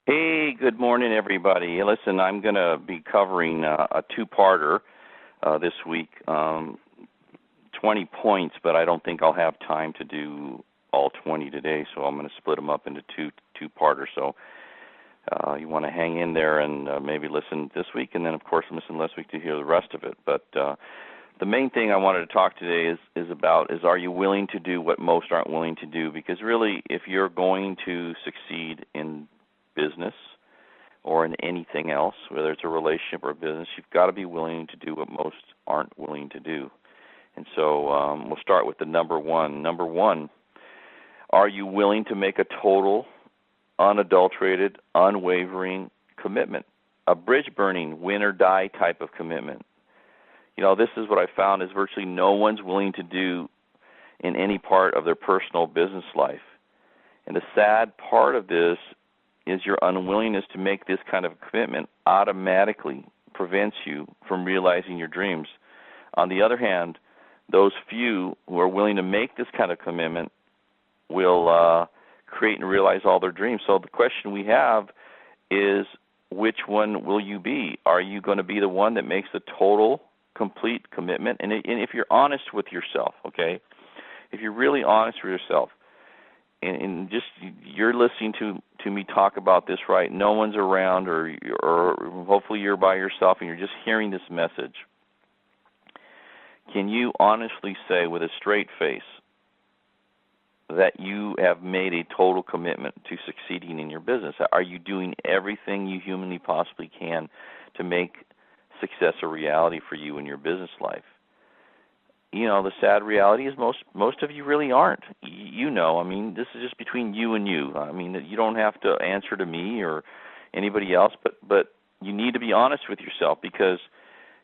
Hey, good morning, everybody. Listen, I'm going to be covering a two-parter this week, 20 points, but I don't think I'll have time to do all 20 today, so I'm going to split them up into two-parters. So you want to hang in there and maybe listen this week, and then, of course, listen last week to hear the rest of it. But the main thing I wanted to talk today is about are you willing to do what most aren't willing to do? Because really, if you're going to succeed in business or in anything else, whether it's a relationship or a business, you've got to be willing to do what most aren't willing to do. And so we'll start with the number one. Number one, are you willing to make a total, unadulterated, unwavering commitment? A bridge-burning, win or die type of commitment. You know, this is what I found is virtually no one's willing to do in any part of their personal business life. And the sad part of this is your unwillingness to make this kind of commitment automatically prevents you from realizing your dreams. On the other hand, those few who are willing to make this kind of commitment will create and realize all their dreams. So the question we have is, which one will you be? Are you going to be the one that makes the total, complete commitment? And if you're honest with yourself, okay, if you're really honest with yourself, and just you're listening to me talk about this, right? No one's around, or hopefully you're by yourself and you're just hearing this message. Can you honestly say with a straight face that you have made a total commitment to succeeding in your business? Are you doing everything you humanly possibly can to make success a reality for you in your business life? You know, the sad reality is most of you really aren't. You know, I mean, this is just between you and you. I mean, you don't have to answer to me or anybody else, but you need to be honest with yourself, because,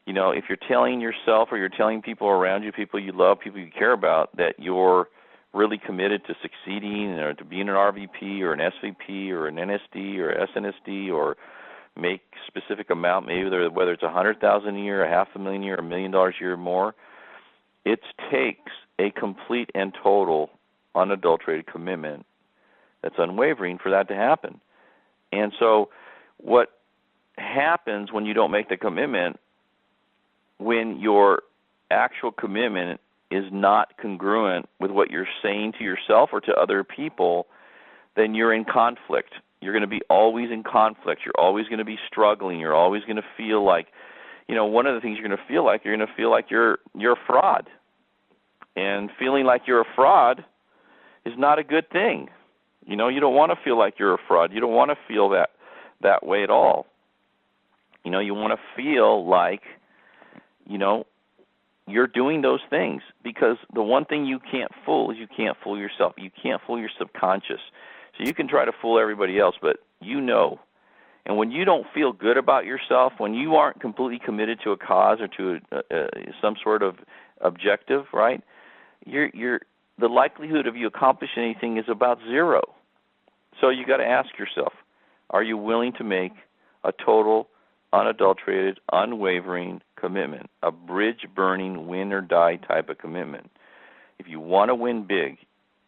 you know, if you're telling yourself or you're telling people around you, people you love, people you care about, that you're really committed to succeeding or to being an RVP or an SVP or an NSD or SNSD or make specific amount, maybe whether it's $100,000 a year, $500,000 a year, $1 million a year or more, it takes a complete and total, unadulterated commitment that's unwavering for that to happen. And so what happens when you don't make the commitment, when your actual commitment is not congruent with what you're saying to yourself or to other people, then you're in conflict. You're going to be always in conflict. You're always going to be struggling. You're always going to feel like, you know, one of the things you're going to feel like you're a fraud. And feeling like you're a fraud is not a good thing. You know, you don't want to feel like you're a fraud. You don't want to feel that way at all. You know, you want to feel like, you know, you're doing those things, because the one thing you can't fool is you can't fool yourself. You can't fool your subconscious. So you can try to fool everybody else, but you know. And when you don't feel good about yourself, when you aren't completely committed to a cause or to some sort of objective, right, the likelihood of you accomplishing anything is about zero. So you got to ask yourself, are you willing to make a total, unadulterated, unwavering commitment, a bridge-burning, win-or-die type of commitment? If you want to win big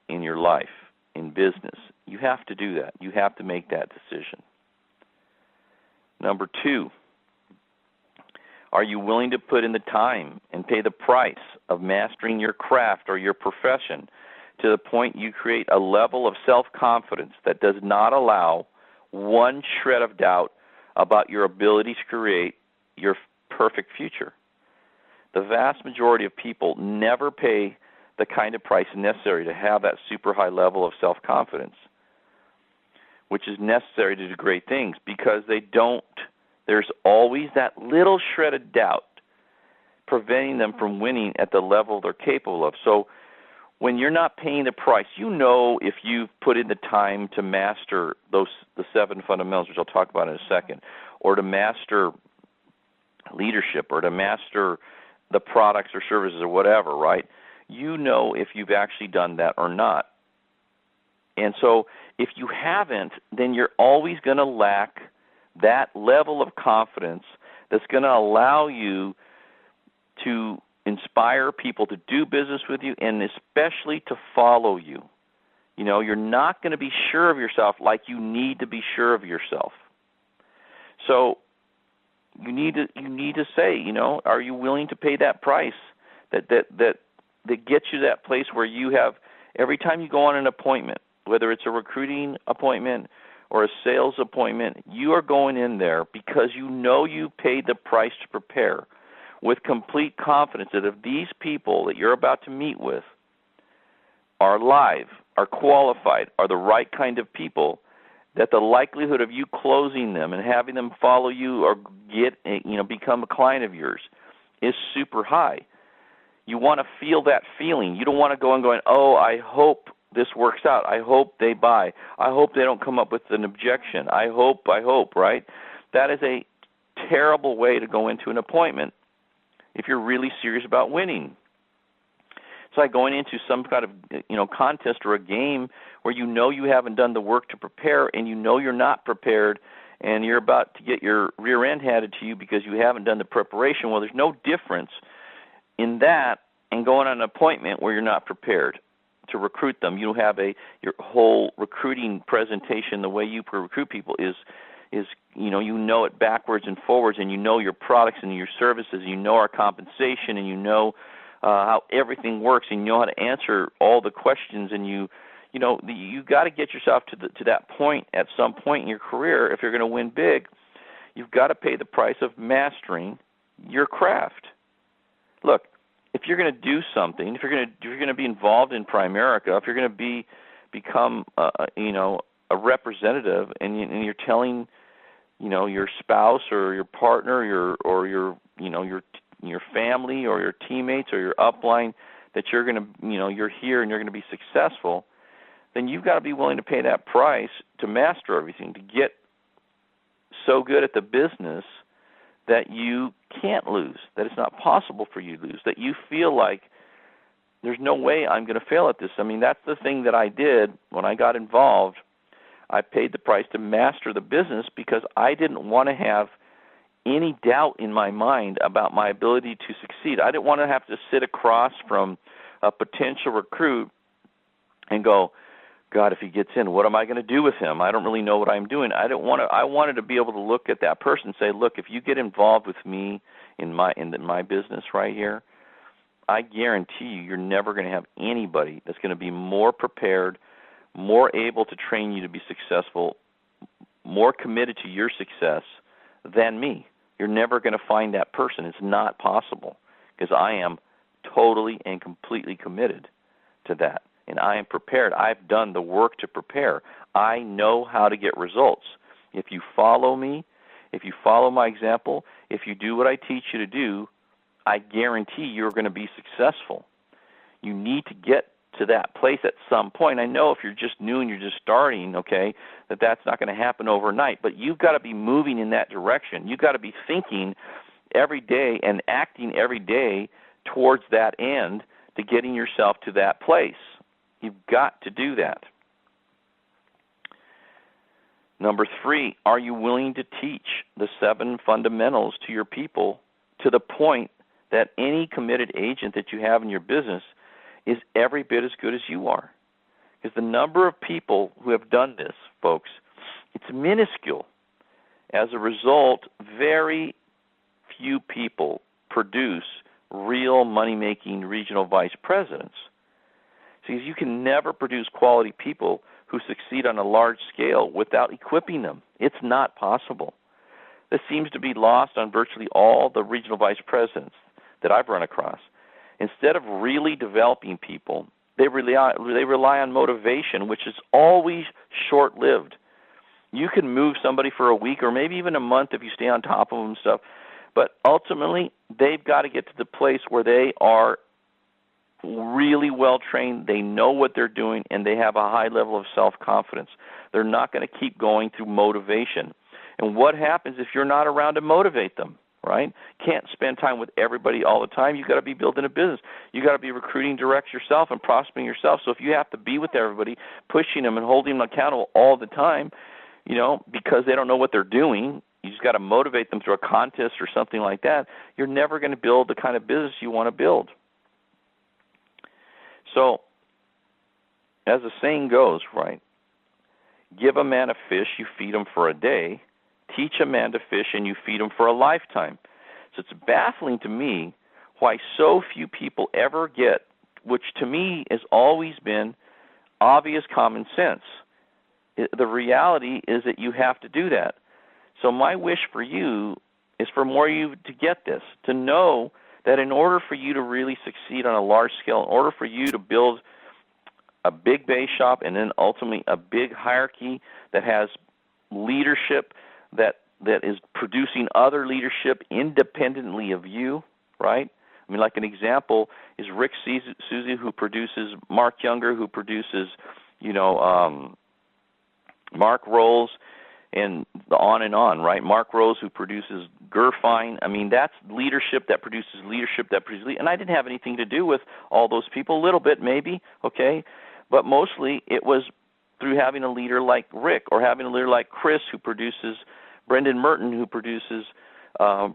in your life, in business, you have to do that. You have to make that decision. Number two, are you willing to put in the time and pay the price of mastering your craft or your profession to the point you create a level of self-confidence that does not allow one shred of doubt about your ability to create your perfect future? The vast majority of people never pay the kind of price necessary to have that super high level of self-confidence, which is necessary to do great things, because they don't. There's always that little shred of doubt preventing them from winning at the level they're capable of. So when you're not paying the price, you know, if you've put in the time to master the 7 fundamentals, which I'll talk about in a second, or to master leadership, or to master the products or services or whatever, right? You know if you've actually done that or not. And so if you haven't, then you're always going to lack that level of confidence that's going to allow you to inspire people to do business with you, and especially to follow you. You're not going to be sure of yourself like you need to be sure of yourself. So you need to say, are you willing to pay that price that gets you to that place where you have, every time you go on an appointment, whether it's a recruiting appointment or a sales appointment, you are going in there because you paid the price to prepare with complete confidence that if these people that you're about to meet with are live, are qualified, are the right kind of people, that the likelihood of you closing them and having them follow you or become a client of yours is super high. You want to feel that feeling. You don't want to go and going, oh, I hope this works out. I hope they buy. I hope they don't come up with an objection. I hope, right? That is a terrible way to go into an appointment if you're really serious about winning. It's like going into some kind of contest or a game where you haven't done the work to prepare and you're not prepared and you're about to get your rear end handed to you because you haven't done the preparation. Well, there's no difference in that and going on an appointment where you're not prepared to recruit them. You have your whole recruiting presentation, the way you recruit people is it backwards and forwards, and your products and your services, our compensation, and how everything works, and how to answer all the questions, and you got to get yourself to that point at some point in your career. If you're going to win big, you've got to pay the price of mastering your craft. Look, if you're going to do something, if you're going to be involved in Primerica, if you're going to become a representative, and you're telling your spouse or your partner or your family or your teammates or your upline that you're going to you're here and you're going to be successful, then you've got to be willing to pay that price to master everything, to get so good at the business that you can't lose, that it's not possible for you to lose, that you feel like there's no way I'm going to fail at this. I mean, that's the thing that I did when I got involved. I paid the price to master the business because I didn't want to have any doubt in my mind about my ability to succeed. I didn't want to have to sit across from a potential recruit and go, God, if he gets in, what am I going to do with him? I don't really know what I'm doing. I wanted to be able to look at that person and say, look, if you get involved with me in my business right here, I guarantee you're never going to have anybody that's going to be more prepared, more able to train you to be successful, more committed to your success than me. You're never going to find that person. It's not possible because I am totally and completely committed to that. And I am prepared. I've done the work to prepare. I know how to get results. If you follow me, if you follow my example, if you do what I teach you to do, I guarantee you're going to be successful. You need to get to that place at some point. I know if you're just new and you're just starting, okay, that's not going to happen overnight, but you've got to be moving in that direction. You've got to be thinking every day and acting every day towards that end to getting yourself to that place. You've got to do that. Number 3, are you willing to teach the 7 fundamentals to your people to the point that any committed agent that you have in your business is every bit as good as you are? Because the number of people who have done this, folks, it's minuscule. As a result, very few people produce real money-making regional vice presidents. See, you can never produce quality people who succeed on a large scale without equipping them. It's not possible. This seems to be lost on virtually all the regional vice presidents that I've run across. Instead of really developing people, they rely on motivation, which is always short-lived. You can move somebody for a week or maybe even a month if you stay on top of them and stuff, but ultimately they've got to get to the place where they are really well trained, they know what they're doing, and they have a high level of self-confidence. They're not going to keep going through motivation. And what happens if you're not around to motivate them, right? Can't spend time with everybody all the time. You've got to be building a business. You've got to be recruiting direct yourself and prospering yourself. So if you have to be with everybody, pushing them and holding them accountable all the time, because they don't know what they're doing, you just got to motivate them through a contest or something like that, you're never going to build the kind of business you want to build. So as the saying goes, right? Give a man a fish, you feed him for a day. Teach a man to fish, and you feed him for a lifetime. So it's baffling to me why so few people ever get, which to me has always been obvious common sense. The reality is that you have to do that. So my wish for you is for more of you to get this, to know that in order for you to really succeed on a large scale, in order for you to build a big base shop and then ultimately a big hierarchy that has leadership that is producing other leadership independently of you, right? I mean, like an example is Rick Suzy, who produces Mark Younger, who produces, Mark Rolls, and on and on, right? Mark Rose, who produces Gerfine. I mean, that's leadership that produces leadership that produces leadership. And I didn't have anything to do with all those people, a little bit maybe, okay? But mostly it was through having a leader like Rick, or having a leader like Chris, who produces Brendan Merton, who produces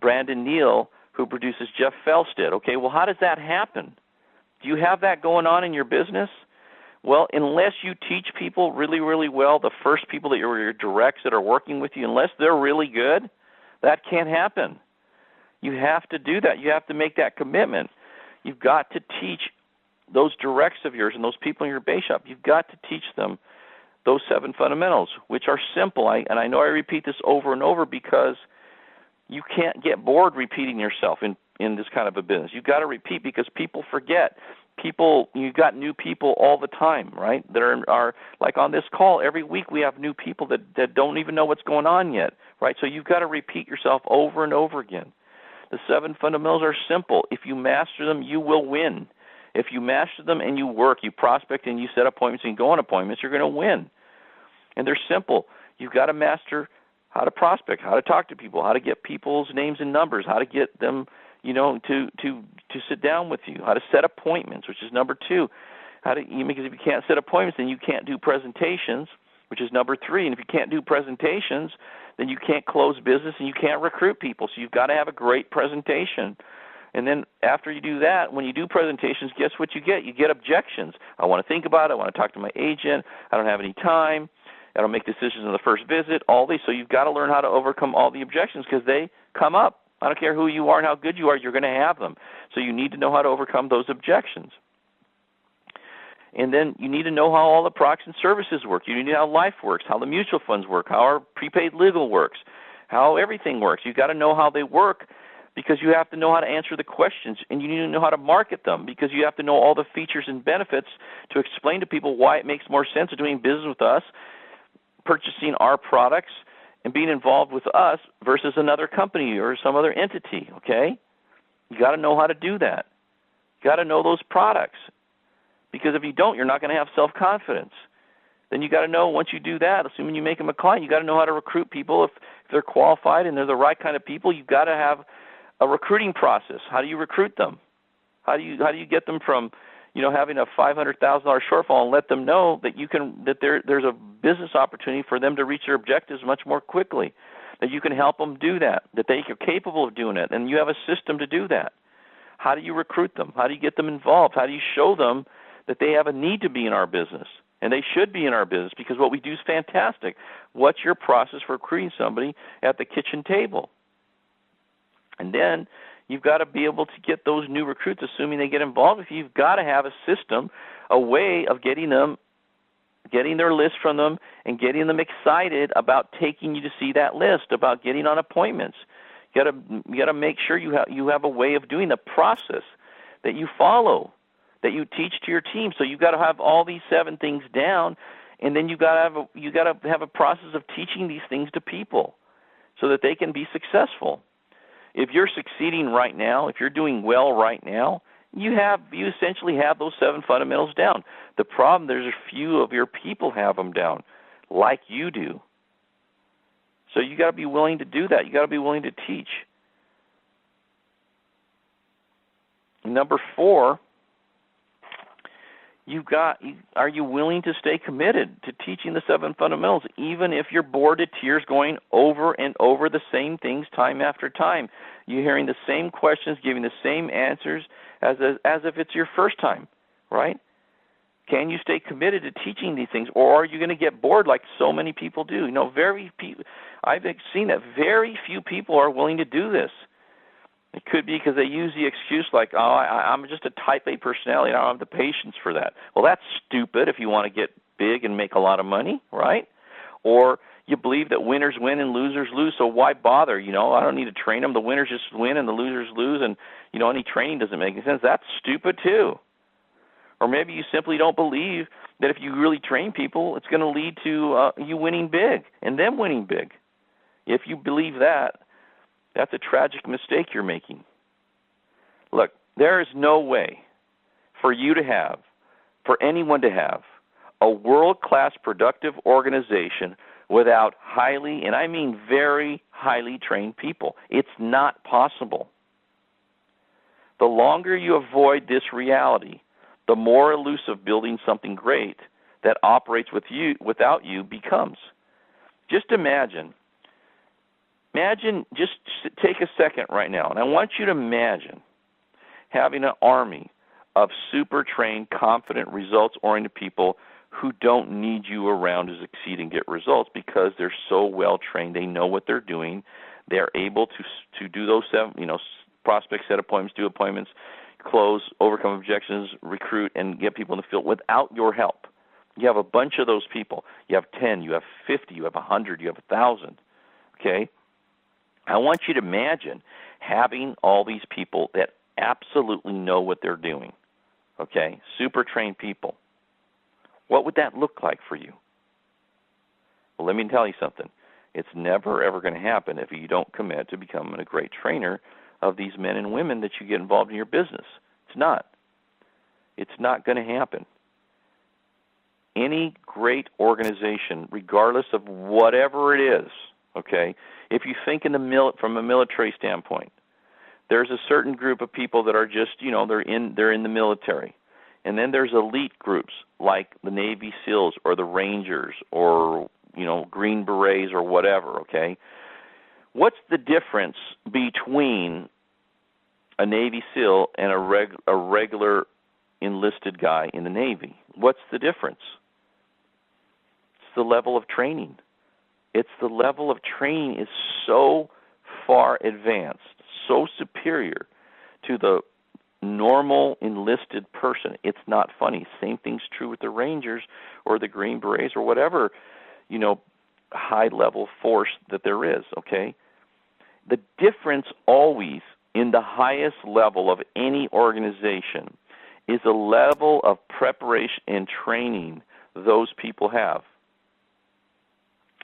Brandon Neal, who produces Jeff Felstead. Okay, well, how does that happen? Do you have that going on in your business? Well, unless you teach people really, really well, the first people that are your directs that are working with you, unless they're really good, that can't happen. You have to do that. You have to make that commitment. You've got to teach those directs of yours and those people in your base shop. You've got to teach them those 7 fundamentals, which are simple. And I know I repeat this over and over because you can't get bored repeating yourself in this kind of a business. You've got to repeat because people forget. You've got new people all the time, right? That are like on this call, every week we have new people that don't even know what's going on yet, right? So you've got to repeat yourself over and over again. The 7 fundamentals are simple. If you master them, you will win. If you master them and you work, you prospect and you set appointments and go on appointments, you're going to win. And they're simple. You've got to master how to prospect, how to talk to people, how to get people's names and numbers, how to get them, to sit down with you, how to set appointments, which is number 2. Because if you can't set appointments, then you can't do presentations, which is number 3. And if you can't do presentations, then you can't close business and you can't recruit people. So you've got to have a great presentation. And then after you do that, when you do presentations, guess what you get? You get objections. I want to think about it. I want to talk to my agent. I don't have any time. I don't make decisions on the first visit, all these. So you've got to learn how to overcome all the objections because they come up. I don't care who you are and how good you are, you're going to have them. So you need to know how to overcome those objections. And then you need to know how all the products and services work. You need to know how life works, how the mutual funds work, how our prepaid legal works, how everything works. You've got to know how they work because you have to know how to answer the questions, and you need to know how to market them because you have to know all the features and benefits to explain to people why it makes more sense of doing business with us, purchasing our products, and being involved with us versus another company or some other entity, okay? You got to know how to do that. You got to know those products because if you don't, you're not going to have self-confidence. Then you got to know once you do that, assuming you make them a client, you got to know how to recruit people. If they're qualified and they're the right kind of people, you've got to have a recruiting process. How do you recruit them? How do you get them from having a $500,000 shortfall and let them know that there's a business opportunity for them to reach their objectives much more quickly, that you can help them do that, that they are capable of doing it, and you have a system to do that. How do you recruit them? How do you get them involved? How do you show them that they have a need to be in our business? And they should be in our business because what we do is fantastic. What's your process for recruiting somebody at the kitchen table? And then you've got to be able to get those new recruits, assuming they get involved with you. You've got to have a system, a way of getting their list from them and getting them excited about taking you to see that list, about getting on appointments. You got to make sure you have a way of doing the process that you follow, that you teach to your team. So you've got to have all these 7 things down, and then you got to have a process of teaching these things to people so that they can be successful. If you're succeeding right now, if you're doing well right now, you essentially have those 7 fundamentals down. The problem, there's a few of your people have them down, like you do. So you got to be willing to do that. You got to be willing to teach. Number 4, are you willing to stay committed to teaching the 7 fundamentals, even if you're bored to tears going over and over the same things time after time? You're hearing the same questions, giving the same answers as if it's your first time, right? Can you stay committed to teaching these things, or are you going to get bored like so many people do? I've seen that very few people are willing to do this. It could be because they use the excuse like, I'm just a type A personality, I don't have the patience for that. Well, that's stupid if you want to get big and make a lot of money, right? Or you believe that winners win and losers lose, so why bother? I don't need to train them. The winners just win and the losers lose, and, any training doesn't make any sense. That's stupid too. Or maybe you simply don't believe that if you really train people, it's going to lead to you winning big and them winning big. If you believe that, that's a tragic mistake you're making. Look, there is no way for anyone to have, a world-class productive organization without highly, and I mean very highly trained people. It's not possible. The longer you avoid this reality, the more elusive building something great that operates without you becomes. Just imagine, just take a second right now, and I want you to imagine having an army of super trained, confident, results-oriented people who don't need you around to succeed and get results because they're so well trained. They know what they're doing. They're able to do those prospect, set appointments, do appointments, close, overcome objections, recruit, and get people in the field without your help. You have a bunch of those people. You have 10, you have 50, you have 100, you have 1,000. Okay? I want you to imagine having all these people that absolutely know what they're doing. Okay? Super trained people. What would that look like for you? Well, let me tell you something. It's never, ever going to happen if you don't commit to becoming a great trainer of these men and women that you get involved in your business. It's not. It's not going to happen. Any great organization, regardless of whatever it is, okay, if you think from a military standpoint, there's a certain group of people that are just, they're in the military. And then there's elite groups like the Navy SEALs or the Rangers or, Green Berets or whatever, okay? What's the difference between a Navy SEAL and a regular enlisted guy in the Navy? What's the difference? It's the level of training. It's the level of training is so far advanced, so superior to the normal enlisted person. It's not funny. Same thing's true with the Rangers or the Green Berets or whatever, high-level force that there is, okay? The difference always in the highest level of any organization is the level of preparation and training those people have.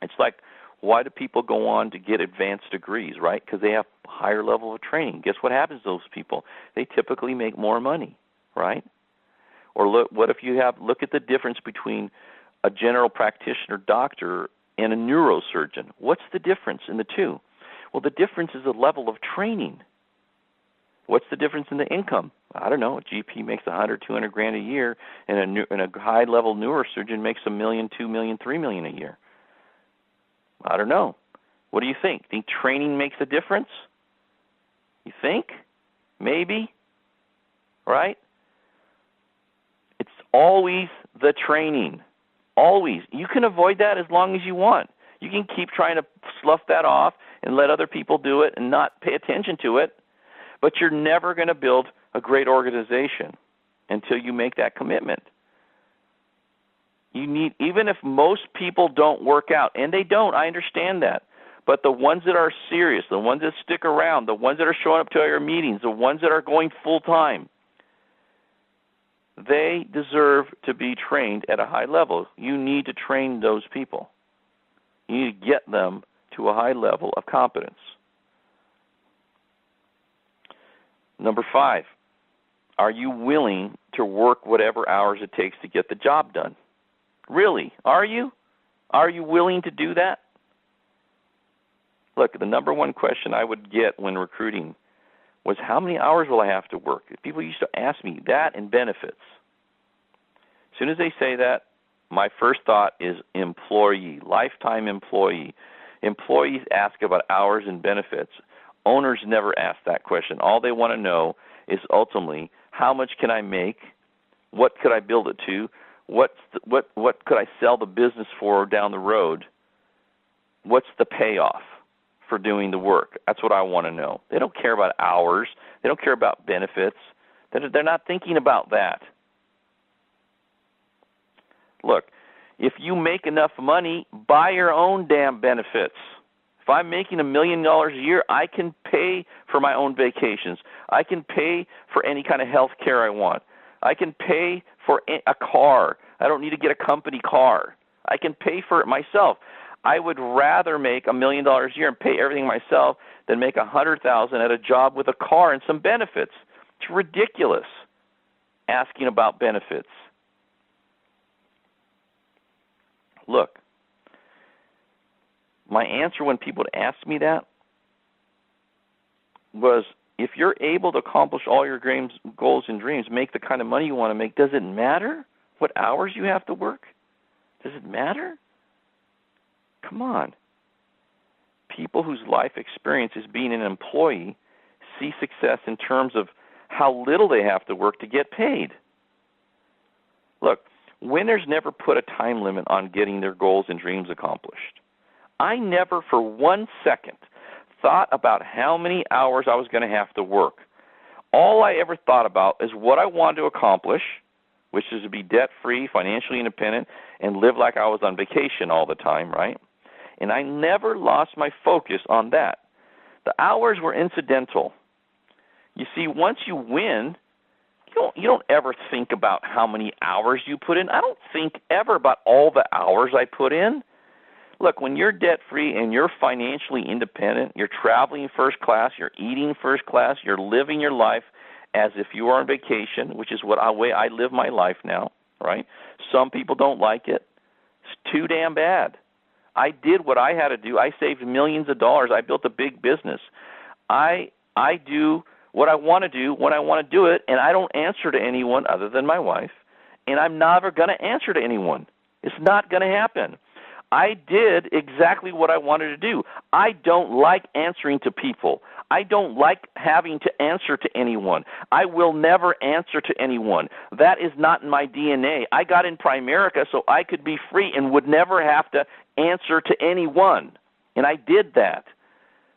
It's like, why do people go on to get advanced degrees, right? Because they have a higher level of training. Guess what happens to those people? They typically make more money, right? Or look at the difference between a general practitioner doctor and a neurosurgeon. What's the difference in the two? Well, the difference is the level of training. What's the difference in the income? I don't know. A GP makes $100,000, $200,000 a year, and a high-level neurosurgeon makes $1 million, $2 million, $3 million a year. I don't know. What do you think? Think training makes a difference? You think? Maybe? Right? It's always the training. Always. You can avoid that as long as you want. You can keep trying to slough that off and let other people do it and not pay attention to it, but you're never going to build a great organization until you make that commitment. Even if most people don't work out, and they don't, I understand that, but the ones that are serious, the ones that stick around, the ones that are showing up to your meetings, the ones that are going full time, they deserve to be trained at a high level. You need to train those people. You need to get them to a high level of competence. Number 5, are you willing to work whatever hours it takes to get the job done? Really? Are you? Are you willing to do that? Look, the number one question I would get when recruiting was, how many hours will I have to work? People used to ask me that and benefits. As soon as they say that, my first thought is employee, lifetime employee. Employees ask about hours and benefits. Owners never ask that question. All they want to know is ultimately, how much can I make? What could I build it to? what could I sell the business for down the road? What's the payoff for doing the work? That's what I want to know. They don't care about hours. They don't care about benefits. They're not thinking about that. Look, if you make enough money, buy your own damn benefits. If I'm making $1 million a year, I can pay for my own vacations. I can pay for any kind of health care I want. I can pay for a car. I don't need to get a company car. I can pay for it myself. I would rather make $1 million a year and pay everything myself than make $100,000 at a job with a car and some benefits. It's ridiculous asking about benefits. Look, my answer when people would ask me that was, if you're able to accomplish all your dreams, goals and dreams, make the kind of money you want to make, does it matter what hours you have to work? Does it matter? Come on. People whose life experience is being an employee see success in terms of how little they have to work to get paid. Look, winners never put a time limit on getting their goals and dreams accomplished. I never for 1 second thought about how many hours I was going to have to work. All I ever thought about is what I wanted to accomplish, which is to be debt-free, financially independent, and live like I was on vacation all the time, right? And I never lost my focus on that. The hours were incidental. You see, once you win, you don't ever think about how many hours you put in. I don't think ever about all the hours I put in. Look, when you're debt-free and you're financially independent, you're traveling first class, you're eating first class, you're living your life as if you are on vacation, which is what way I live my life now, right? Some people don't like it. It's too damn bad. I did what I had to do. I saved millions of dollars. I built a big business. I do what I want to do when I want to do it, and I don't answer to anyone other than my wife, and I'm never going to answer to anyone. It's not going to happen. I did exactly what I wanted to do. I don't like answering to people. I don't like having to answer to anyone. I will never answer to anyone. That is not in my DNA. I got in Primerica so I could be free and would never have to answer to anyone. And I did that.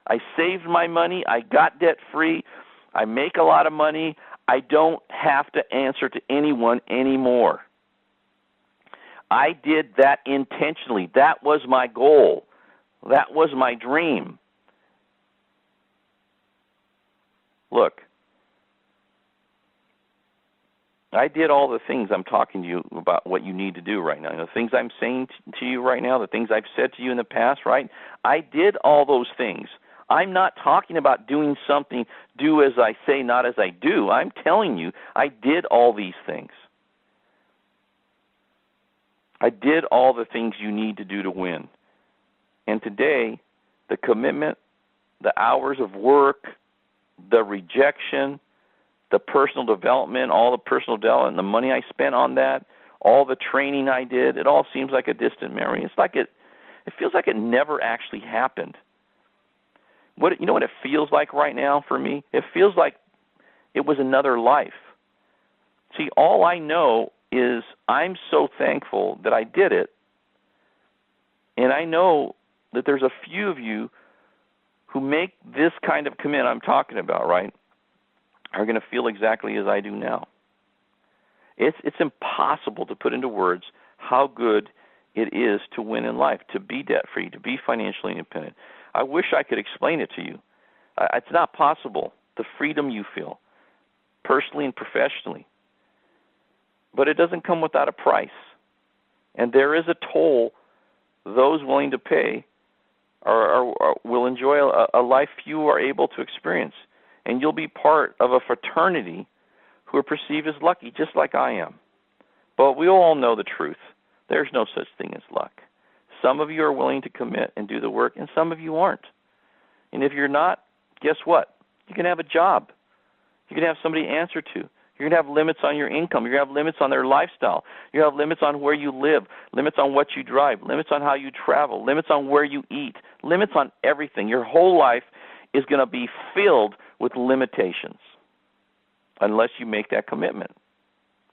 I saved my money. I got debt-free. I make a lot of money. I don't have to answer to anyone anymore. I did that intentionally. That was my goal. That was my dream. Look, I did all the things I'm talking to you about what you need to do right now. The things I'm saying to you right now, the things I've said to you in the past, right? I did all those things. I'm not talking about doing something, do as I say, not as I do. I'm telling you, I did all these things. I did all the things you need to do to win. And today, the commitment, the hours of work, the rejection, the personal development, all the personal development, the money I spent on that, all the training I did, it all seems like a distant memory. It's like it feels like it never actually happened. You know what it feels like right now for me? It feels like it was another life. See, all I know is I'm so thankful that I did it, and I know that there's a few of you who make this kind of commitment I'm talking about, right, are going to feel exactly as I do now. It's impossible to put into words how good it is to win in life, to be debt-free, to be financially independent. I wish I could explain it to you. It's not possible, the freedom you feel, personally and professionally. But it doesn't come without a price. And there is a toll those willing to pay will enjoy a life few are able to experience. And you'll be part of a fraternity who are perceived as lucky, just like I am. But we all know the truth. There's no such thing as luck. Some of you are willing to commit and do the work, and some of you aren't. And if you're not, guess what? You can have a job. You can have somebody to answer to. You're going to have limits on your income. You're going to have limits on their lifestyle. You're going to have limits on where you live, limits on what you drive, limits on how you travel, limits on where you eat, limits on everything. Your whole life is going to be filled with limitations unless you make that commitment.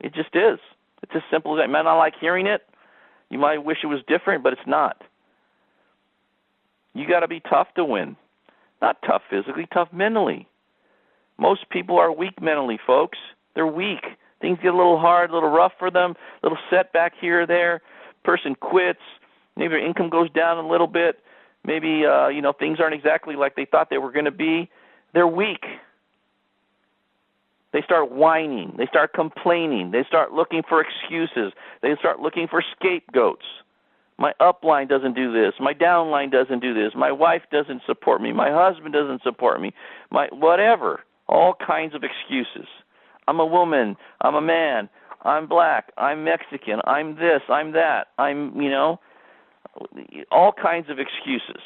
It just is. It's as simple as that. You might not like hearing it. You might wish it was different, but it's not. You got to be tough to win. Not tough physically, tough mentally. Most people are weak mentally, folks. They're weak. Things get a little hard, a little rough for them, a little setback here or there. Person quits. Maybe their income goes down a little bit. Maybe things aren't exactly like they thought they were going to be. They're weak. They start whining. They start complaining. They start looking for excuses. They start looking for scapegoats. My upline doesn't do this. My downline doesn't do this. My wife doesn't support me. My husband doesn't support me. Whatever. All kinds of excuses. I'm a woman. I'm a man. I'm black. I'm Mexican. I'm this. I'm that. All kinds of excuses.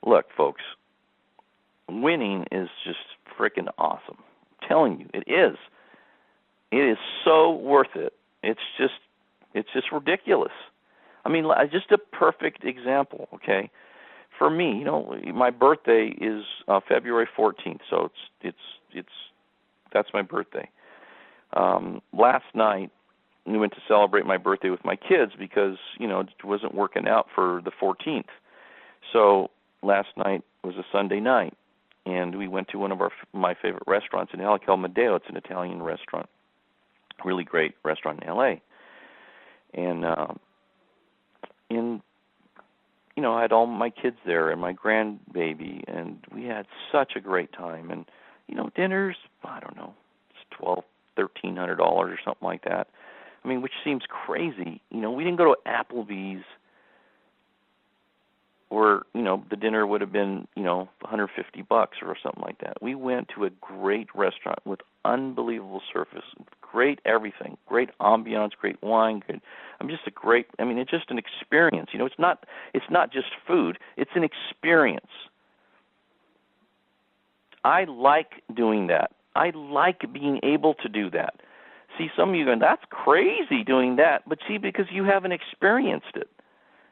Look, folks, winning is just freaking awesome. I'm telling you, it is. It is so worth it. It's just ridiculous. I mean, just a perfect example, okay? For me, my birthday is February 14th, so that's my birthday. Last night, we went to celebrate my birthday with my kids because, it wasn't working out for the 14th. So last night was a Sunday night, and we went to one of my favorite restaurants in L.A. called Medeo. It's an Italian restaurant, really great restaurant in L.A. And I had all my kids there and my grandbaby, and we had such a great time. And dinners, I don't know, it's $1,300 or something like that. I mean, which seems crazy. We didn't go to Applebee's where, the dinner would have been, $150 or something like that. We went to a great restaurant with unbelievable service, great everything, great ambiance, great wine, it's just an experience. It's not just food, it's an experience. I like doing that. I like being able to do that. See, some of you going, that's crazy doing that. But see, because you haven't experienced it.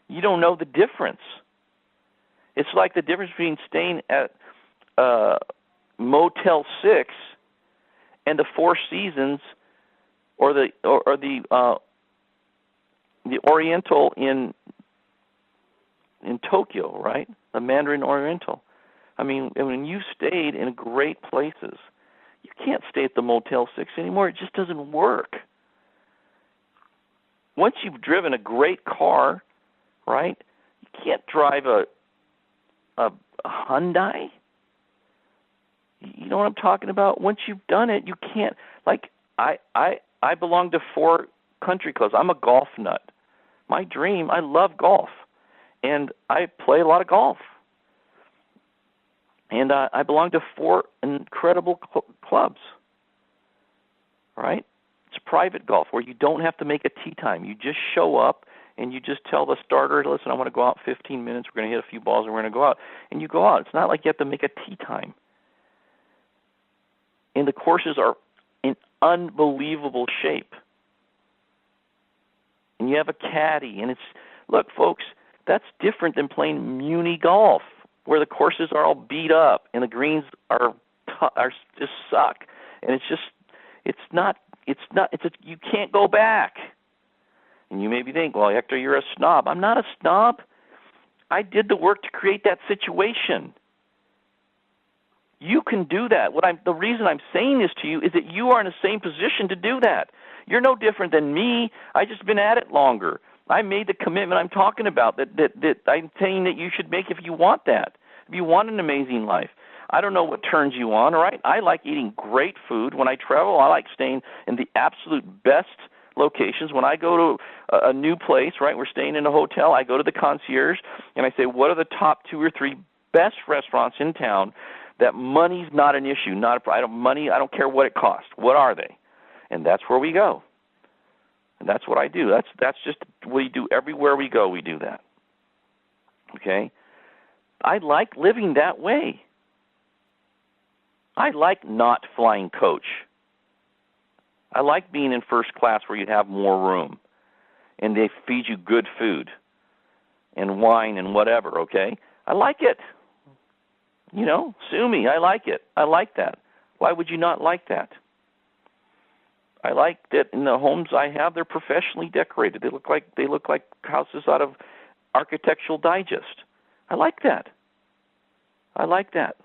You don't know the difference. It's like the difference between staying at Motel 6 and the Four Seasons or the Oriental in Tokyo, right? The Mandarin Oriental. I mean, when you stayed in great places, you can't stay at the Motel 6 anymore. It just doesn't work. Once you've driven a great car, right, you can't drive a Hyundai. You know what I'm talking about? Once you've done it, you can't. Like, I belong to 4 country clubs. I'm a golf nut. My dream, I love golf. And I play a lot of golf. And I belong to 4 incredible clubs, right? It's private golf where you don't have to make a tee time. You just show up and you just tell the starter, listen, I want to go out 15 minutes. We're going to hit a few balls and we're going to go out. And you go out. It's not like you have to make a tee time. And the courses are in unbelievable shape. And you have a caddy. And look, folks, that's different than playing muni golf, where the courses are all beat up and the greens are just suck, and you can't go back. And you maybe think, well, Hector, you're a snob. I'm not a snob. I did the work to create that situation. You can do that. The reason I'm saying this to you is that you are in the same position to do that. You're no different than me. I just been at it longer. I made the commitment I'm talking about that I'm saying that you should make if you want that, if you want an amazing life. I don't know what turns you on, all right? I like eating great food. When I travel, I like staying in the absolute best locations. When I go to a new place, right, we're staying in a hotel, I go to the concierge and I say, what are the top 2 or 3 best restaurants in town that money's not an issue? I don't care what it costs. What are they? And that's where we go. And that's what I do. That's just what we do everywhere we go. We do that. Okay? I like living that way. I like not flying coach. I like being in first class where you'd have more room and they feed you good food and wine and whatever, okay? I like it. Sue me. I like it. I like that. Why would you not like that? I like that in the homes I have, they're professionally decorated. They look like houses out of Architectural Digest. I like that. I like that.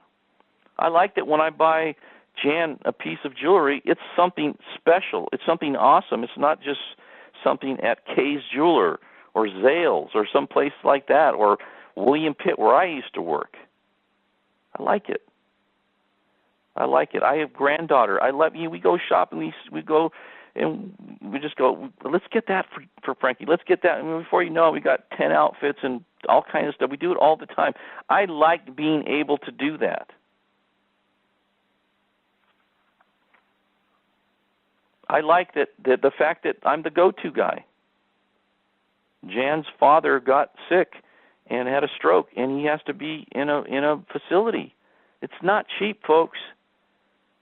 I like that when I buy Jan a piece of jewelry, it's something special. It's something awesome. It's not just something at Kay's Jeweler or Zales or someplace like that, or William Pitt where I used to work. I like it. I like it. I have granddaughter. I love you. We go shopping. We go and we just go, let's get that for Frankie. Let's get that. And before you know it, we got 10 outfits and all kinds of stuff. We do it all the time. I like being able to do that. I like that the fact that I'm the go-to guy. Jan's father got sick and had a stroke, and he has to be in a facility. It's not cheap, folks.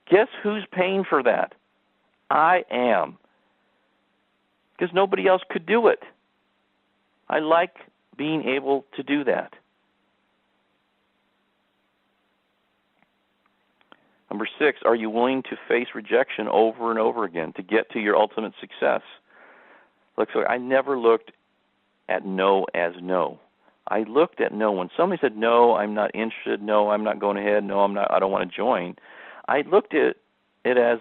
Guess who's paying for that? I am. Because nobody else could do it. I like being able to do that. Number 6, are you willing to face rejection over and over again to get to your ultimate success? Look, so I never looked at no as no. I looked at no. When somebody said, no, I'm not interested, no, I'm not going ahead, no, I don't want to join, I looked at it as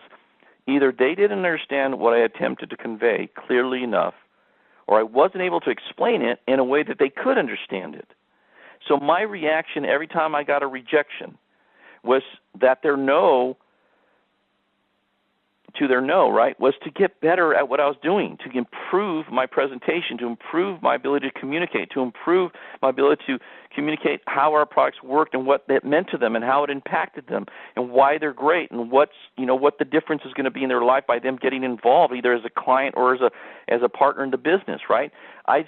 either they didn't understand what I attempted to convey clearly enough, or I wasn't able to explain it in a way that they could understand it. So my reaction every time I got a rejection was that their no was to get better at what I was doing, to improve my presentation, to improve my ability to communicate, to improve my ability to communicate how our products worked and what that meant to them and how it impacted them and why they're great and what the difference is going to be in their life by them getting involved either as a client or as a partner in the business, right? I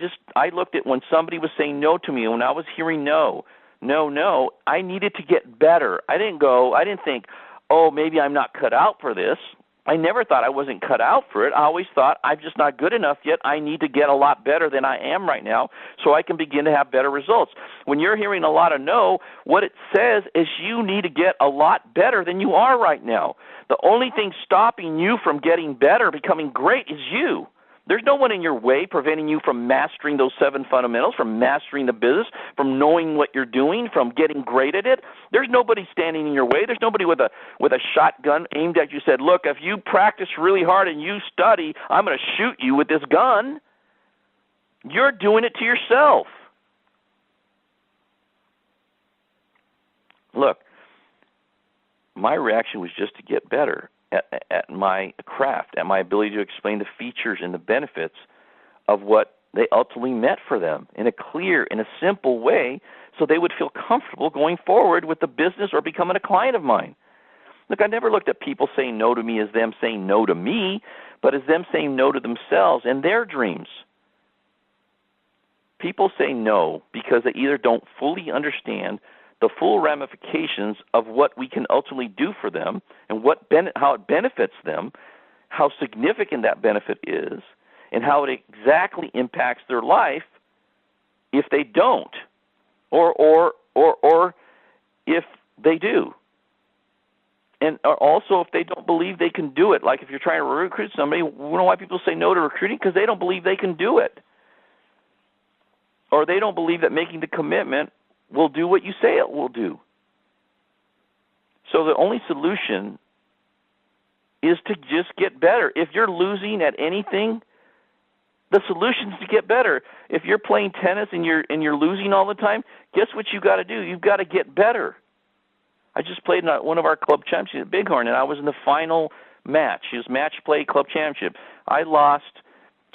looked at when somebody was saying no to me and when I was hearing no, I needed to get better. I didn't think, oh, maybe I'm not cut out for this. I never thought I wasn't cut out for it. I always thought I'm just not good enough yet. I need to get a lot better than I am right now so I can begin to have better results. When you're hearing a lot of no, what it says is you need to get a lot better than you are right now. The only thing stopping you from getting better, becoming great, is you. There's no one in your way preventing you from mastering those 7 fundamentals, from mastering the business, from knowing what you're doing, from getting great at it. There's nobody standing in your way. There's nobody with a shotgun aimed at you said, look, if you practice really hard and you study, I'm going to shoot you with this gun. You're doing it to yourself. Look, my reaction was just to get better at my craft, at my ability to explain the features and the benefits of what they ultimately meant for them in a clear, in a simple way so they would feel comfortable going forward with the business or becoming a client of mine. Look, I never looked at people saying no to me as them saying no to me, but as them saying no to themselves and their dreams. People say no because they either don't fully understand the full ramifications of what we can ultimately do for them and how it benefits them, how significant that benefit is, and how it exactly impacts their life if they don't, or if they do. And also if they don't believe they can do it. Like if you're trying to recruit somebody, you know why people say no to recruiting? Because they don't believe they can do it. Or they don't believe that making the commitment will do what you say it will do. So the only solution is to just get better. If you're losing at anything, the solution is to get better. If you're playing tennis and you're losing all the time, guess what you got to do? You've got to get better. I just played in one of our club championships at Bighorn, and I was in the final match. It was match play club championship. I lost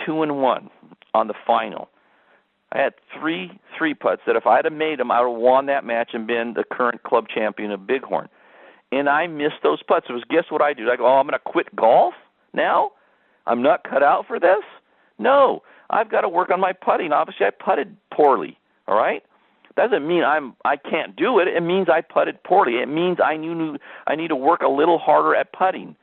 2-1 on the final. I had three putts that if I had made them, I would have won that match and been the current club champion of Bighorn. And I missed those putts. It was, guess what I do? I go, I'm going to quit golf now? I'm not cut out for this? No. I've got to work on my putting. Obviously, I putted poorly, all right? Doesn't mean I can't do it. It means I putted poorly. It means I need to work a little harder at putting.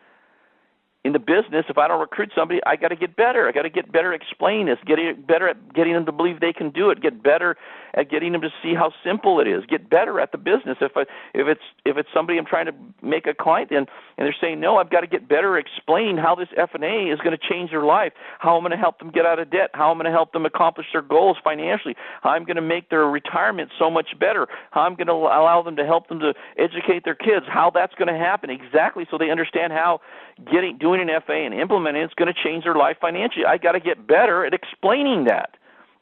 in the business, if I don't recruit somebody, I got to get better. I got to get better at explaining this, get better at getting them to believe they can do it, get better at getting them to see how simple it is, get better at the business. If it's somebody I'm trying to make a client in, and they're saying no, I've got to get better at explaining how this F&A is going to change their life, how I'm going to help them get out of debt, how I'm going to help them accomplish their goals financially, how I'm going to make their retirement so much better, how I'm going to allow them to help them to educate their kids, how that's going to happen exactly, so they understand how doing an FA and implementing it's going to change their life financially. I got to get better at explaining that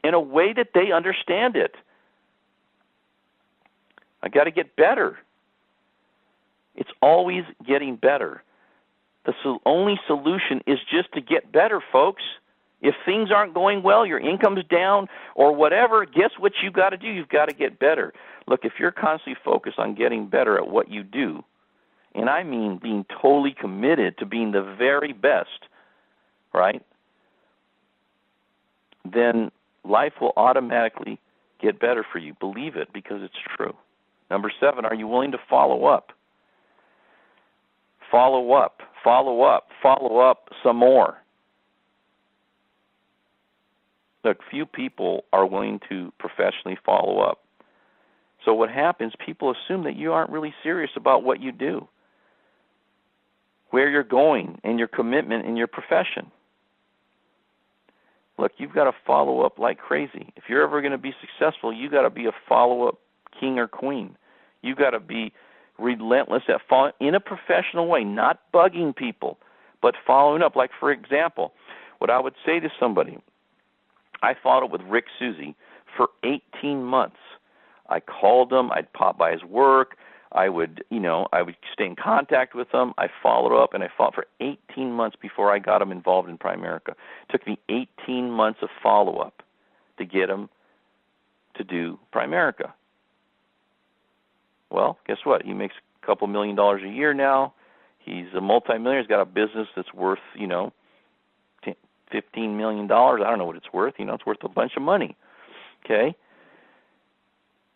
in a way that they understand it. I got to get better. It's always getting better. The only solution is just to get better, folks. If things aren't going well, your income's down or whatever, guess what you got to do? You've got to get better. Look, if you're constantly focused on getting better at what you do, and I mean being totally committed to being the very best, right, then life will automatically get better for you. Believe it, because it's true. Number 7, are you willing to follow up? Follow up, follow up, follow up some more. Look, few people are willing to professionally follow up. So what happens, people assume that you aren't really serious about what you do, where you're going, and your commitment in your profession. Look, you've got to follow up like crazy. If you're ever going to be successful, you've got to be a follow-up king or queen. You've got to be relentless at following in a professional way, not bugging people, but following up. Like, for example, what I would say to somebody, I followed up with Rick Susie for 18 months. I called him. I'd pop by his work. I would stay in contact with him. I followed up, and I fought for 18 months before I got him involved in Primerica. It took me 18 months of follow-up to get him to do Primerica. Well, guess what? He makes a couple $1 million a year now. He's a multimillionaire. He's got a business that's worth, $15 million. I don't know what it's worth. It's worth a bunch of money. Okay?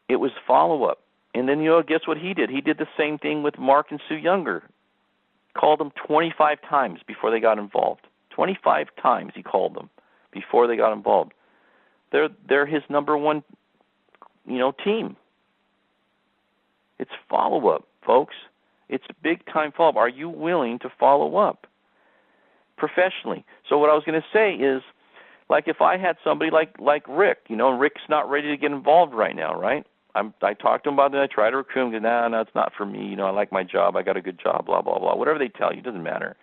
It was follow-up. And then, guess what he did? He did the same thing with Mark and Sue Younger. Called them 25 times before they got involved. 25 times he called them before they got involved. They're his number one, team. It's follow-up, folks. It's big-time follow-up. Are you willing to follow up professionally? So what I was going to say is, like if I had somebody like Rick, Rick's not ready to get involved right now, right? I talked to him about that. I try to recruit him. No, it's not for me. I like my job. I got a good job, blah, blah, blah. Whatever they tell you, it doesn't matter.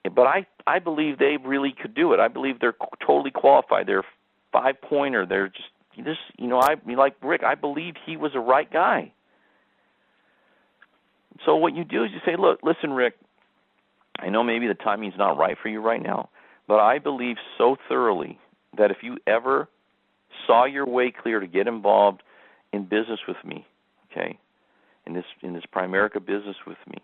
But I believe they really could do it. I believe they're totally qualified. They're 5-pointer. They're just like Rick, I believe he was the right guy. So what you do is you say, look, listen, Rick, I know maybe the timing's not right for you right now, but I believe so thoroughly that if you ever saw your way clear to get involved in business with me, okay, in this Primerica business with me,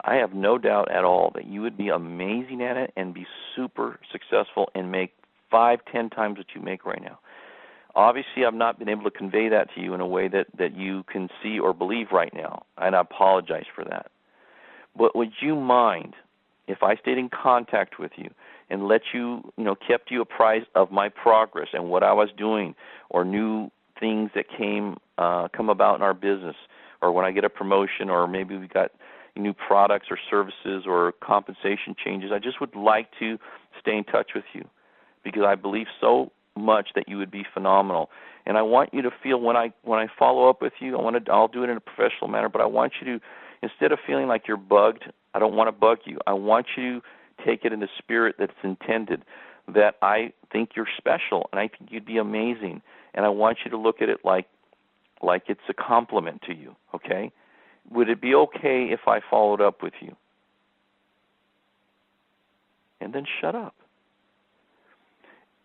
I have no doubt at all that you would be amazing at it and be super successful and make 5-10 times what you make right now. Obviously, I've not been able to convey that to you in a way that you can see or believe right now, and I apologize for that. But would you mind if I stayed in contact with you and let you, kept you apprised of my progress and what I was doing, or new things that come about in our business, or when I get a promotion, or maybe we got new products or services or compensation changes? I just would like to stay in touch with you because I believe so much that you would be phenomenal. And I want you to feel when I follow up with you, I'll do it in a professional manner, but I want you to, instead of feeling like you're bugged, I don't want to bug you. I want you to take it in the spirit that's intended, that I think you're special and I think you'd be amazing. And I want you to look at it like it's a compliment to you, okay? Would it be okay if I followed up with you? And then shut up.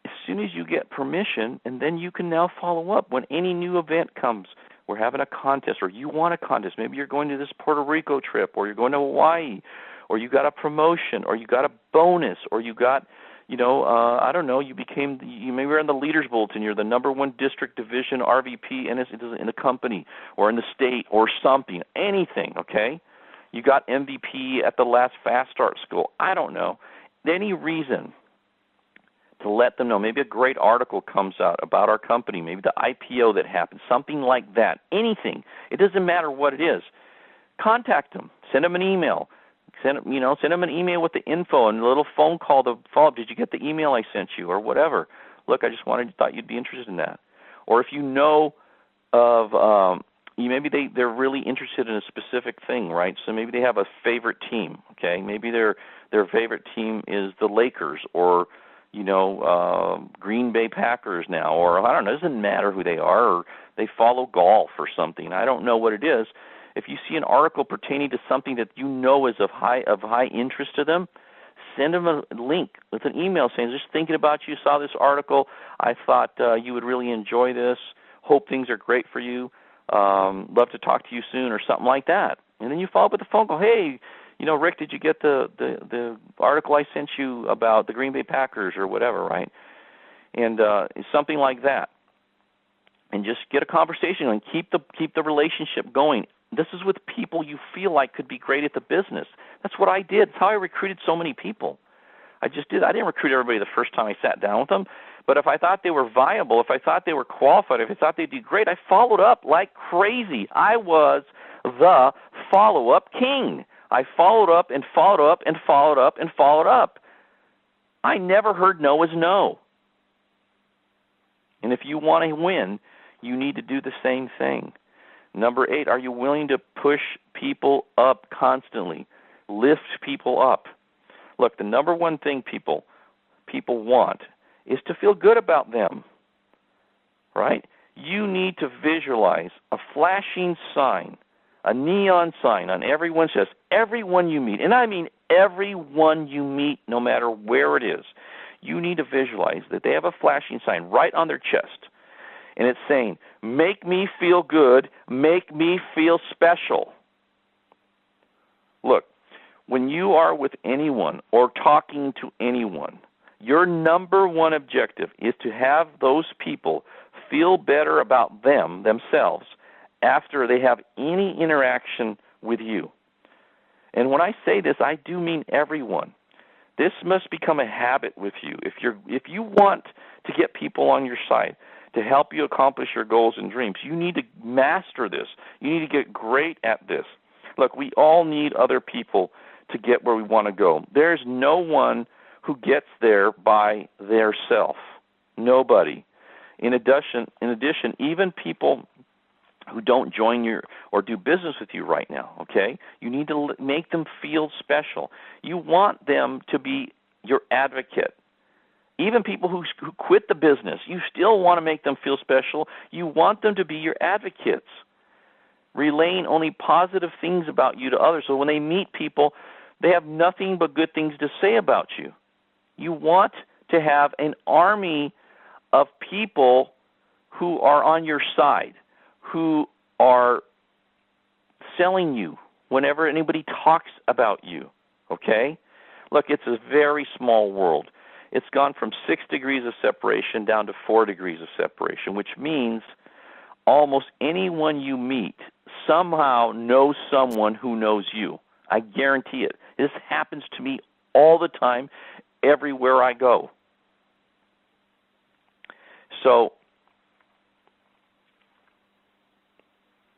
As soon as you get permission, and then you can now follow up when any new event comes. We're having a contest, or you want a contest. Maybe you're going to this Puerto Rico trip, or you're going to Hawaii, or you got a promotion, or you got a bonus, or you got, I don't know, you maybe you're in the leaders bulletin. You're the number one district division RVP in the company, or in the state, or something, anything, okay? You got MVP at the last Fast Start school. I don't know. Any reason to let them know. Maybe a great article comes out about our company, maybe the IPO that happened, something like that. Anything. It doesn't matter what it is. Contact them. Send them an email. Send them an email with the info and a little phone call to follow up. Did you get the email I sent you or whatever? Look, I just thought you'd be interested in that. Or if you know of maybe they're really interested in a specific thing, right? So maybe they have a favorite team, okay? Maybe their favorite team is the Lakers or Green Bay Packers now, or I don't know, it doesn't matter who they are, or they follow golf or something. I don't know what it is. If you see an article pertaining to something that you know is of high interest to them, send them a link with an email saying, just thinking about you, saw this article, I thought you would really enjoy this, hope things are great for you, love to talk to you soon, or something like that. And then you follow up with a phone call, hey, Rick, did you get the article I sent you about the Green Bay Packers or whatever, right? And something like that. And just get a conversation and keep the relationship going. This is with people you feel like could be great at the business. That's what I did. That's how I recruited so many people. I just did. I didn't recruit everybody the first time I sat down with them. But if I thought they were viable, if I thought they were qualified, if I thought they'd do great, I followed up like crazy. I was the follow-up king. I followed up and followed up and followed up and followed up. I never heard no is no. And if you want to win, you need to do the same thing. Number 8, are you willing to push people up constantly? Lift people up. Look, the number one thing people want is to feel good about them, right? You need to visualize a flashing sign, a neon sign on everyone's chest, everyone you meet, and I mean everyone you meet, no matter where it is. You need to visualize that they have a flashing sign right on their chest, and it's saying, make me feel good, make me feel special. Look, when you are with anyone or talking to anyone, your number one objective is to have those people feel better about themselves, after they have any interaction with you. And when I say this, I do mean everyone. This must become a habit with you. If you want to get people on your side to help you accomplish your goals and dreams, you need to master this. You need to get great at this. Look, we all need other people to get where we want to go. There's no one who gets there by their self. Nobody. In addition, even people who don't join you or do business with you right now, okay? You need to make them feel special. You want them to be your advocate. Even people who quit the business, you still want to make them feel special. You want them to be your advocates, relaying only positive things about you to others. So when they meet people, they have nothing but good things to say about you. You want to have an army of people who are on your side, who are selling you whenever anybody talks about you, okay? Look, it's a very small world. It's gone from 6 degrees of separation down to 4 degrees of separation, which means almost anyone you meet somehow knows someone who knows you. I guarantee it. This happens to me all the time, everywhere I go. So,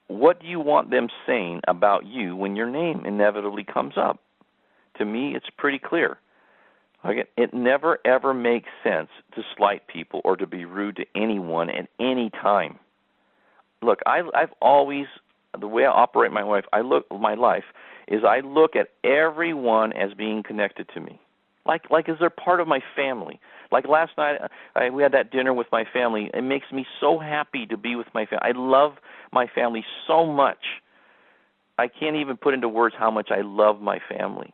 what do you want them saying about you when your name inevitably comes up? To me, it's pretty clear. Okay? It never, ever makes sense to slight people or to be rude to anyone at any time. Look, I've always, the way I operate my life is I look at everyone as being connected to me. Like as they're part of my family. Like last night, we had that dinner with my family. It makes me so happy to be with my family. I love my family so much. I can't even put into words how much I love my family.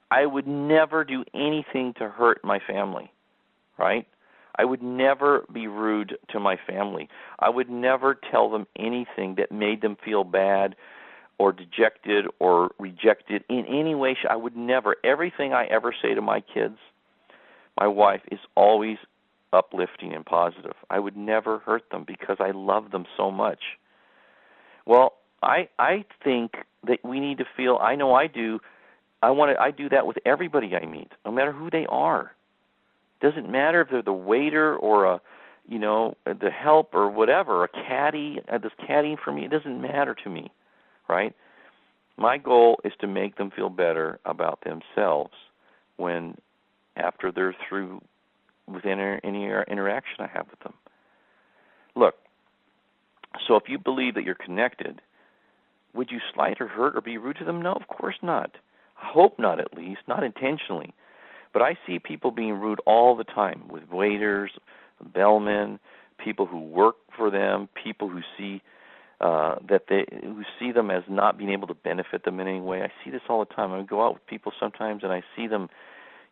I would never do anything to hurt my family, right? I would never be rude to my family. I would never tell them anything that made them feel bad or dejected or rejected in any way. I would never. Everything I ever say to my kids, my wife, is always uplifting and positive. I would never hurt them because I love them so much. Well, I think that we need to feel. I know I do. I do that with everybody I meet, no matter who they are. Doesn't matter if they're the waiter or the help or whatever, a caddy, this caddying for me. It doesn't matter to me, right? My goal is to make them feel better about themselves after they're through with any interaction I have with them. Look, so if you believe that you're connected, would you slight or hurt or be rude to them? No, of course not. I hope not, at least, not intentionally. But I see people being rude all the time with waiters, bellmen, people who work for them, people who see who see them as not being able to benefit them in any way. I see this all the time. I go out with people sometimes and I see them,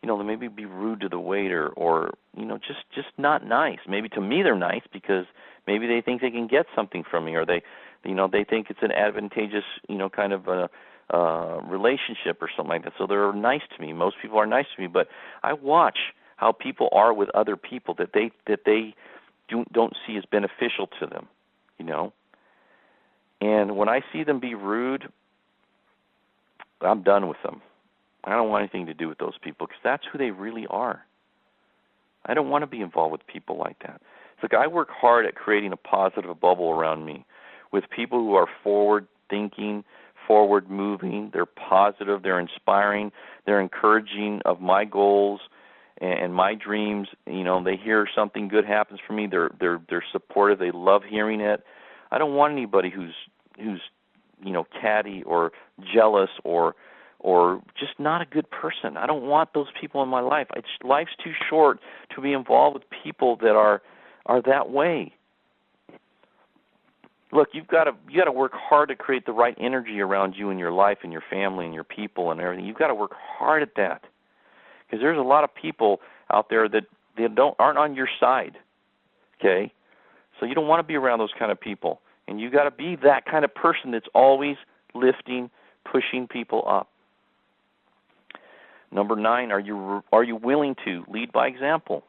they maybe be rude to the waiter or, just not nice. Maybe to me they're nice because maybe they think they can get something from me, or they think it's an advantageous, kind of a relationship or something like that. So they're nice to me. Most people are nice to me, but I watch how people are with other people that they don't see as beneficial to them, And when I see them be rude, I'm done with them. I don't want anything to do with those people because that's who they really are. I don't want to be involved with people like that. It's like I work hard at creating a positive bubble around me with people who are forward-thinking, forward-moving. They're positive. They're inspiring. They're encouraging of my goals and my dreams. They hear something good happens for me. They're supportive. They love hearing it. I don't want anybody who's catty or jealous or just not a good person. I don't want those people in my life. Life's too short to be involved with people that are that way. Look, you got to work hard to create the right energy around you and your life and your family and your people and everything. You've got to work hard at that because there's a lot of people out there that aren't on your side. Okay, so you don't want to be around those kind of people, and you got to be that kind of person that's always lifting, pushing people up. Number 9, are you willing to lead by example?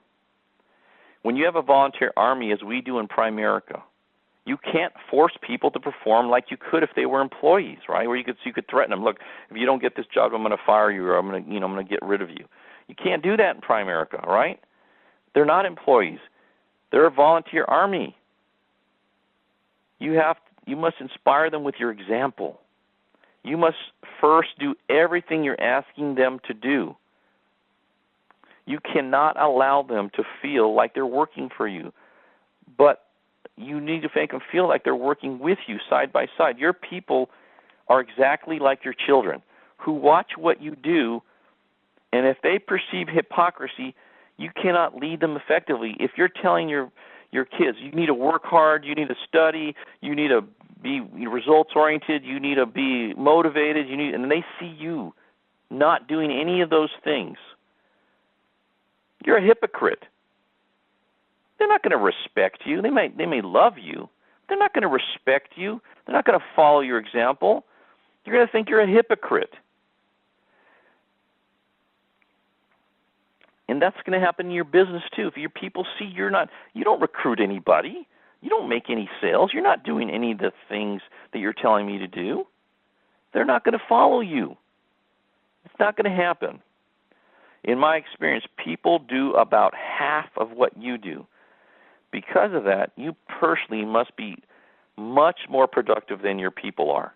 When you have a volunteer army, as we do in Primerica, you can't force people to perform like you could if they were employees, right? Where you could threaten them. Look, if you don't get this job, I'm going to fire you, or I'm going to get rid of you. You can't do that in Primerica, right? They're not employees. They're a volunteer army. You must inspire them with your example. You must first do everything you're asking them to do. You cannot allow them to feel like they're working for you, but you need to make them feel like they're working with you side by side. Your people are exactly like your children who watch what you do, and if they perceive hypocrisy, you cannot lead them effectively. If you're telling your kids you need to work hard, you need to study, you need to be results-oriented, you need to be motivated, and they see you not doing any of those things, you're a hypocrite. They're not going to respect you. They may love you. They're not going to respect you. They're not going to follow your example. They're going to think you're a hypocrite. And that's going to happen in your business too. If your people see you don't recruit anybody. You don't make any sales. You're not doing any of the things that you're telling me to do. They're not going to follow you. It's not going to happen. In my experience, people do about half of what you do. Because of that, you personally must be much more productive than your people are.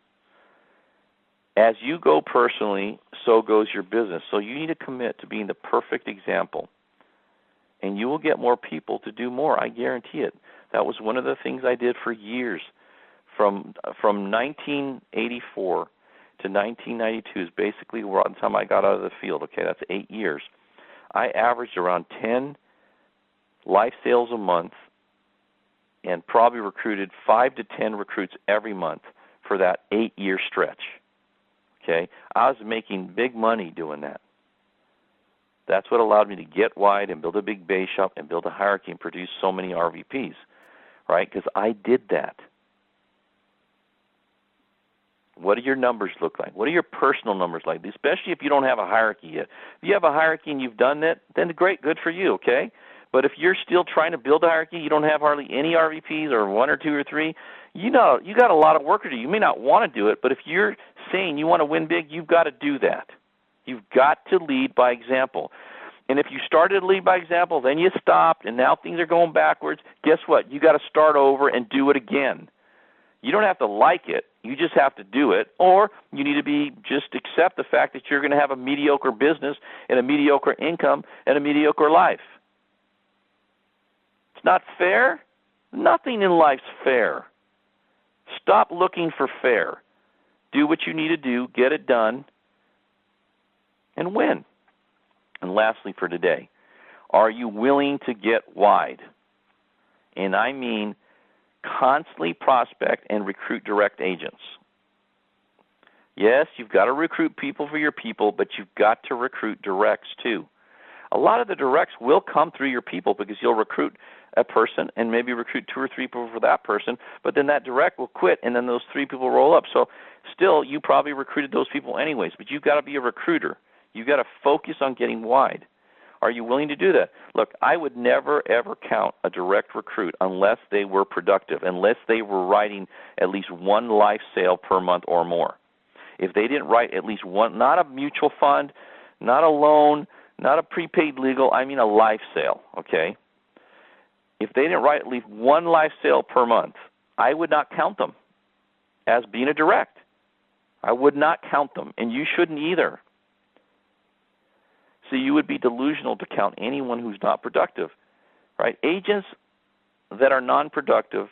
As you go personally, so goes your business. So you need to commit to being the perfect example. And you will get more people to do more. I guarantee it. That was one of the things I did for years. From 1984 to 1992 is basically the time I got out of the field. Okay, that's 8 years. I averaged around 10 life sales a month and probably recruited 5 to 10 recruits every month for that 8-year stretch. Okay, I was making big money doing that. That's what allowed me to get wide and build a big base shop and build a hierarchy and produce so many RVPs, right? Because I did that. What do your numbers look like? What are your personal numbers like? Especially if you don't have a hierarchy yet. If you have a hierarchy and you've done that, then great, good for you, okay? But if you're still trying to build a hierarchy, you don't have hardly any RVPs or one or two or three, you got a lot of work to do. You may not want to do it, but if you're saying you want to win big, you've got to do that. You've got to lead by example. And if you started to lead by example, then you stopped, and now things are going backwards, guess what? You got to start over and do it again. You don't have to like it. You just have to do it. Or you need to just accept the fact that you're going to have a mediocre business and a mediocre income and a mediocre life. It's not fair. Nothing in life's fair. Stop looking for fair. Do what you need to do, get it done, and win. And lastly for today, are you willing to get wide? And I mean constantly prospect and recruit direct agents. Yes, you've got to recruit people for your people, but you've got to recruit directs too. A lot of the directs will come through your people because you'll recruit a person and maybe recruit 2 or 3 people for that person, but then that direct will quit and then those 3 people roll up. So still, you probably recruited those people anyways, but you've got to be a recruiter. You've got to focus on getting wide. Are you willing to do that? Look, I would never, ever count a direct recruit unless they were productive, unless they were writing at least one life sale per month or more. If they didn't write at least one, not a mutual fund, not a loan, not a prepaid legal, I mean a life sale, okay? If they didn't write at least one life sale per month, I would not count them as being a direct. I would not count them, and you shouldn't either. So you would be delusional to count anyone who's not productive, right? Agents that are non-productive,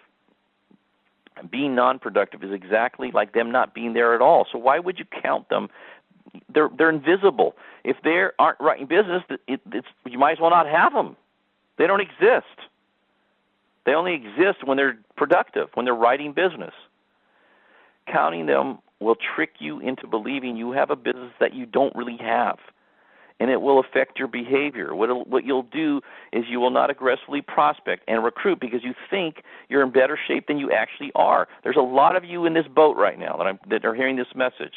being non-productive is exactly like them not being there at all. So why would you count them? They're invisible. If they aren't writing business, you might as well not have them. They don't exist. They only exist when they're productive, when they're writing business. Counting them will trick you into believing you have a business that you don't really have. And it will affect your behavior. What you'll do is you will not aggressively prospect and recruit because you think you're in better shape than you actually are. There's a lot of you in this boat right now that are hearing this message.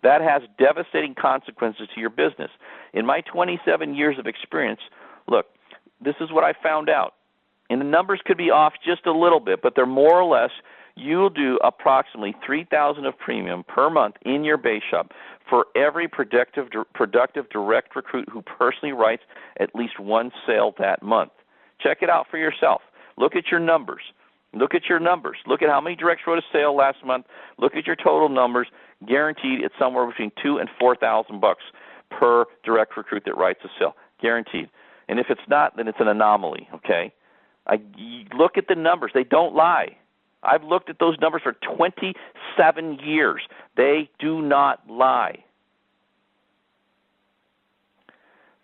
That has devastating consequences to your business. In my 27 years of experience, look, this is what I found out. And the numbers could be off just a little bit, but they're more or less, you'll do approximately $3,000 of premium per month in your base shop for every productive direct recruit who personally writes at least one sale that month. Check it out for yourself. Look at your numbers. Look at your numbers. Look at how many directs wrote a sale last month. Look at your total numbers. Guaranteed it's somewhere between $2,000 and $4,000 per direct recruit that writes a sale. Guaranteed. And if it's not, then it's an anomaly, okay? Look at the numbers. They don't lie. I've looked at those numbers for 27 years. They do not lie.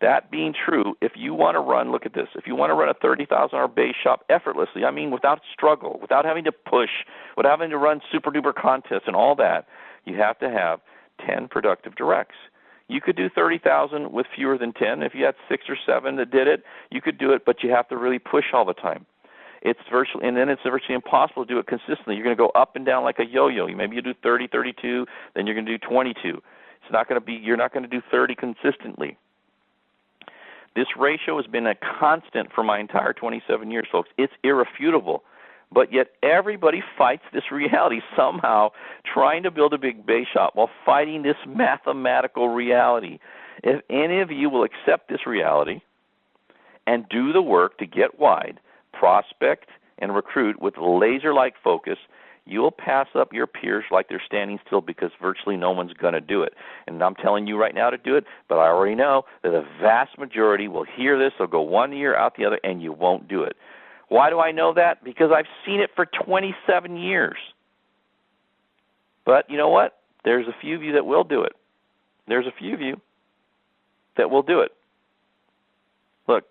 That being true, if you want to run, look at this, if you want to run a $30,000 base shop effortlessly, I mean without struggle, without having to push, without having to run super duper contests and all that, you have to have 10 productive directs. You could do 30,000 with fewer than 10. If you had 6 or 7 that did it, you could do it, but you have to really push all the time. It's virtually impossible to do it consistently. You're going to go up and down like a yo-yo. Maybe you do 30, 32, then you're going to do 22. You're not going to do 30 consistently. This ratio has been a constant for my entire 27 years, folks. It's irrefutable. But yet everybody fights this reality somehow, trying to build a big base shop while fighting this mathematical reality. If any of you will accept this reality and do the work to get wide, prospect and recruit with laser-like focus, you will pass up your peers like they're standing still because virtually no one's going to do it. And I'm telling you right now to do it, but I already know that the vast majority will hear this, they'll go one ear out the other, and you won't do it. Why do I know that? Because I've seen it for 27 years. But you know what? There's a few of you that will do it. There's a few of you that will do it. Look,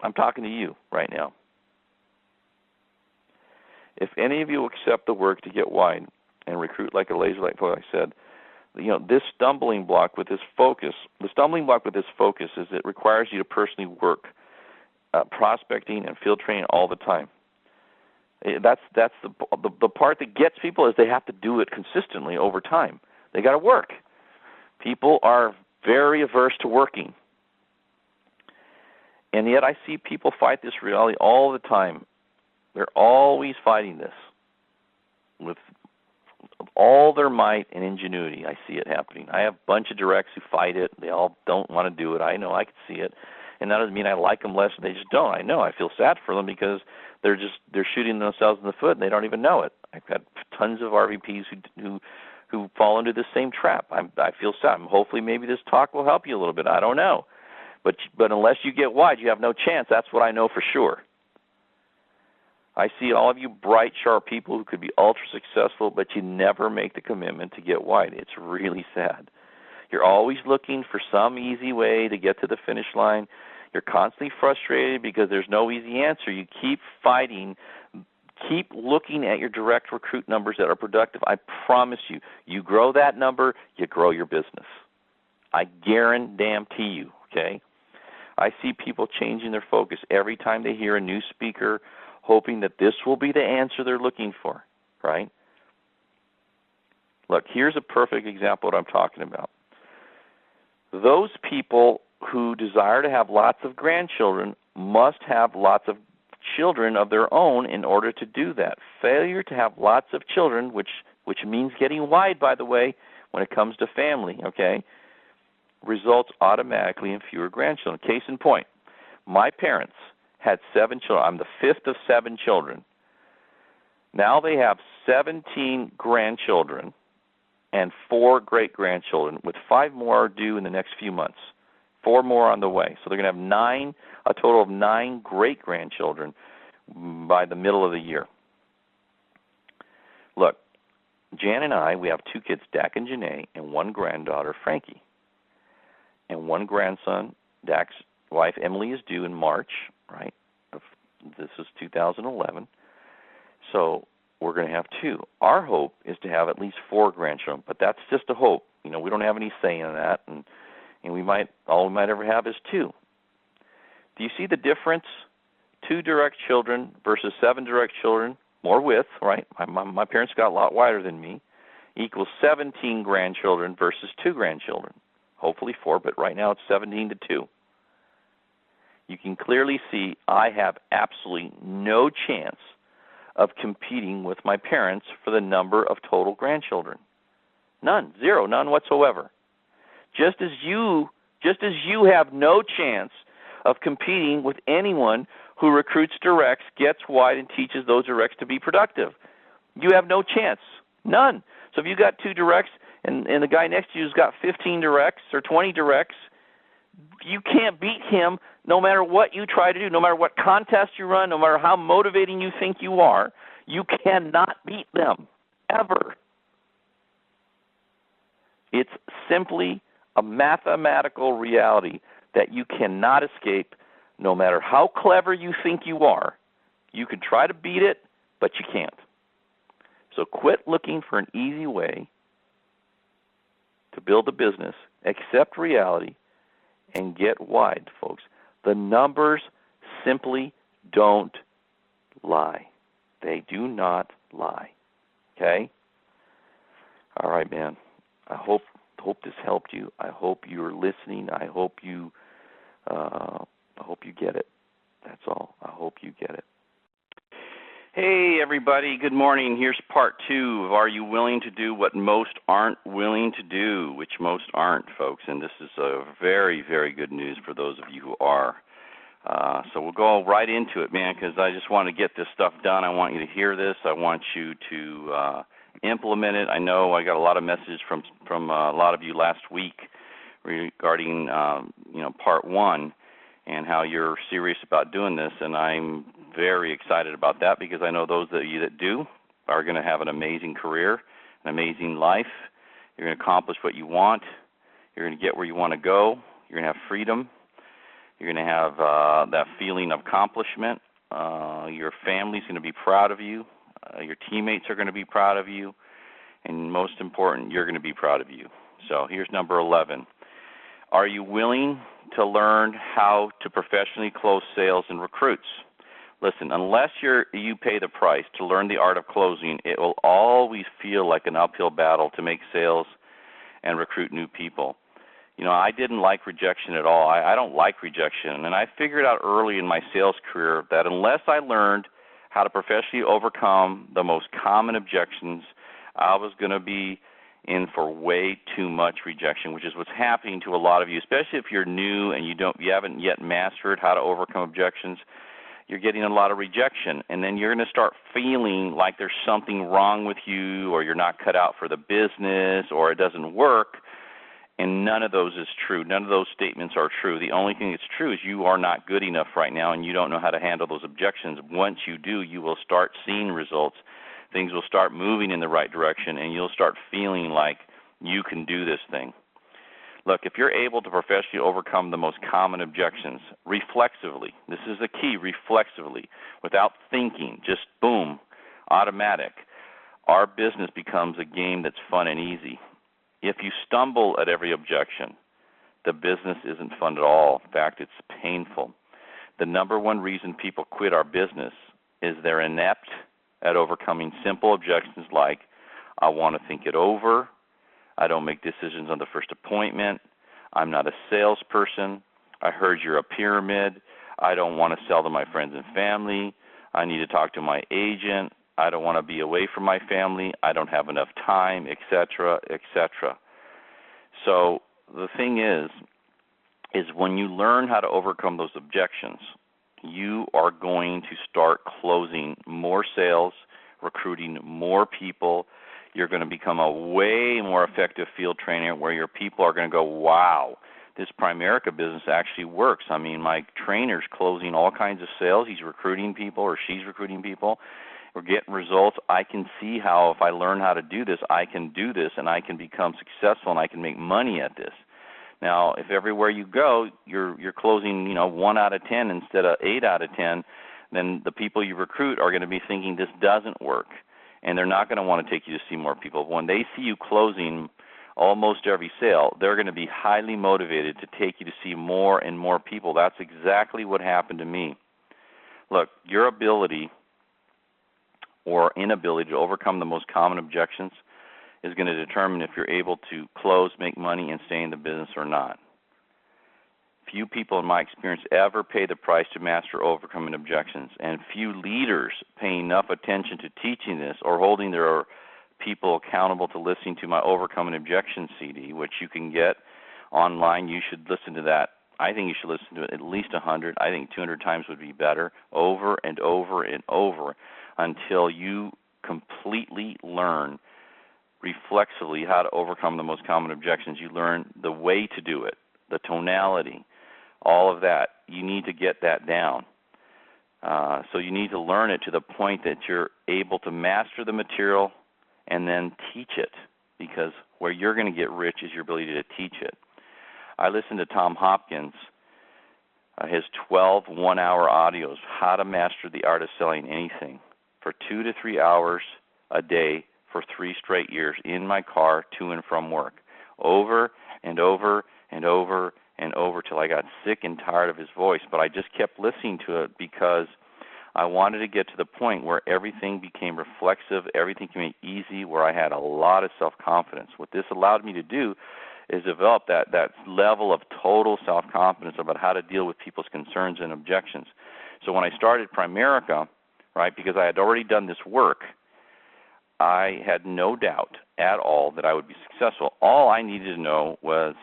I'm talking to you right now. If any of you accept the work to get wide and recruit like a laser, like I said, this stumbling block with this focus, is it requires you to personally work prospecting and field training all the time. That's the part that gets people is they have to do it consistently over time. They got to work. People are very averse to working. And yet I see people fight this reality all the time. They're always fighting this with all their might and ingenuity. I see it happening. I have a bunch of directs who fight it. They all don't want to do it. I know. I can see it. And that doesn't mean I like them less. They just don't. I know. I feel sad for them because they're shooting themselves in the foot and they don't even know it. I've got tons of RVPs who fall into the same trap. I feel sad. Hopefully maybe this talk will help you a little bit. I don't know. But unless you get wide, you have no chance. That's what I know for sure. I see all of you bright, sharp people who could be ultra successful, but you never make the commitment to get wide. It's really sad. You're always looking for some easy way to get to the finish line. You're constantly frustrated because there's no easy answer. You keep fighting. Keep looking at your direct recruit numbers that are productive. I promise you, you grow that number, you grow your business. I guarantee you, okay? I see people changing their focus every time they hear a new speaker, hoping that this will be the answer they're looking for, right? Look, here's a perfect example of what I'm talking about. Those people who desire to have lots of grandchildren must have lots of children of their own in order to do that. Failure to have lots of children, which means getting wide, by the way, when it comes to family, okay, results automatically in fewer grandchildren. Case in point, my parents had 7 children. I'm the 5th of 7 children. Now they have 17 grandchildren and 4 great-grandchildren, with 5 more due in the next few months. 4 more on the way. So they're going to have a total of 9 great-grandchildren by the middle of the year. Look, Jan and I, we have 2 kids, Dak and Janae, and 1 granddaughter, Frankie. And 1 grandson, Dak's wife, Emily, is due in March, right? This is 2011. So we're going to have 2. Our hope is to have at least 4 grandchildren, but that's just a hope. You know, we don't have any say in that, and all we might ever have is 2. Do you see the difference? 2 direct children versus 7 direct children, more width, right? My parents got a lot wider than me, equals 17 grandchildren versus 2 grandchildren. Hopefully 4, but right now it's 17 to 2. You can clearly see I have absolutely no chance of competing with my parents for the number of total grandchildren. None, 0, none whatsoever. Just as you have no chance of competing with anyone who recruits directs, gets wide, and teaches those directs to be productive. You have no chance, none. So if you got 2 directs and the guy next to you's got 15 directs or 20 directs, you can't beat him no matter what you try to do, no matter what contest you run, no matter how motivating you think you are. You cannot beat them, ever. It's simply a mathematical reality that you cannot escape no matter how clever you think you are. You can try to beat it, but you can't. So quit looking for an easy way to build a business, accept reality, and get wide, folks. The numbers simply don't lie. They do not lie. Okay? All right, man. I hope this helped you. I hope you're listening. I hope you get it. That's all. I hope you get it. Hey, everybody. Good morning. Here's part 2 of Are You Willing to Do What Most Aren't Willing to Do, which most aren't, folks. And this is very, very good news for those of you who are. So we'll go right into it, man, because I just want to get this stuff done. I want you to hear this. I want you to implement it. I know I got a lot of messages from a lot of you last week regarding part 1 and how you're serious about doing this, and I'm very excited about that because I know those of you that do are going to have an amazing career, an amazing life. You're going to accomplish what you want. You're going to get where you want to go. You're going to have freedom. You're going to have that feeling of accomplishment. Your family's going to be proud of you. Your teammates are going to be proud of you. And most important, you're going to be proud of you. So here's number 11. Are you willing to learn how to professionally close sales and recruits? Listen, unless you pay the price to learn the art of closing, it will always feel like an uphill battle to make sales and recruit new people. I didn't like rejection at all. I don't like rejection. And I figured out early in my sales career that unless I learned how to professionally overcome the most common objections, I was going to be in for way too much rejection, which is what's happening to a lot of you, especially if you're new and you haven't yet mastered how to overcome objections. You're getting a lot of rejection, and then you're going to start feeling like there's something wrong with you, or you're not cut out for the business, or it doesn't work. And none of those is true. None of those statements are true. The only thing that's true is you are not good enough right now, and you don't know how to handle those objections. Once you do, you will start seeing results. Things will start moving in the right direction, and you'll start feeling like you can do this thing. Look, if you're able to professionally overcome the most common objections reflexively, this is the key, reflexively, without thinking, just boom, automatic, our business becomes a game that's fun and easy. If you stumble at every objection, the business isn't fun at all. In fact, it's painful. The number one reason people quit our business is they're inept at overcoming simple objections like, I want to think it over, I don't make decisions on the first appointment, I'm not a salesperson, I heard you're a pyramid, I don't want to sell to my friends and family, I need to talk to my agent, I don't want to be away from my family, I don't have enough time, etc., etc. So the thing is when you learn how to overcome those objections, you are going to start closing more sales, recruiting more people. You're going to become a way more effective field trainer where your people are going to go, wow, this Primerica business actually works. I mean, my trainer's closing all kinds of sales. He's recruiting people or she's recruiting people. We're getting results. I can see how if I learn how to do this, I can do this and I can become successful and I can make money at this. Now, if everywhere you go, you're closing, 1 out of 10 instead of 8 out of 10, then the people you recruit are going to be thinking this doesn't work, and they're not going to want to take you to see more people. When they see you closing almost every sale, they're going to be highly motivated to take you to see more and more people. That's exactly what happened to me. Look, your ability or inability to overcome the most common objections is going to determine if you're able to close, make money, and stay in the business or not. Few people, in my experience, ever pay the price to master overcoming objections, and few leaders pay enough attention to teaching this or holding their people accountable to listening to my Overcoming Objections CD, which you can get online. You should listen to that. I think you should listen to it at least 100. I think 200 times would be better, over and over and over, until you completely learn reflexively how to overcome the most common objections. You learn the way to do it, the tonality, all of that. You need to get that down. So you need to learn it to the point that you're able to master the material and then teach it, because where you're going to get rich is your ability to teach it. I listened to Tom Hopkins, his 12 one-hour audios, How to Master the Art of Selling Anything, for 2 to 3 hours a day for 3 straight years in my car to and from work, over and over and over and over till I got sick and tired of his voice. But I just kept listening to it because I wanted to get to the point where everything became reflexive, everything became easy, where I had a lot of self-confidence. What this allowed me to do is develop that level of total self-confidence about how to deal with people's concerns and objections. So when I started Primerica, right, because I had already done this work, I had no doubt at all that I would be successful. All I needed to know was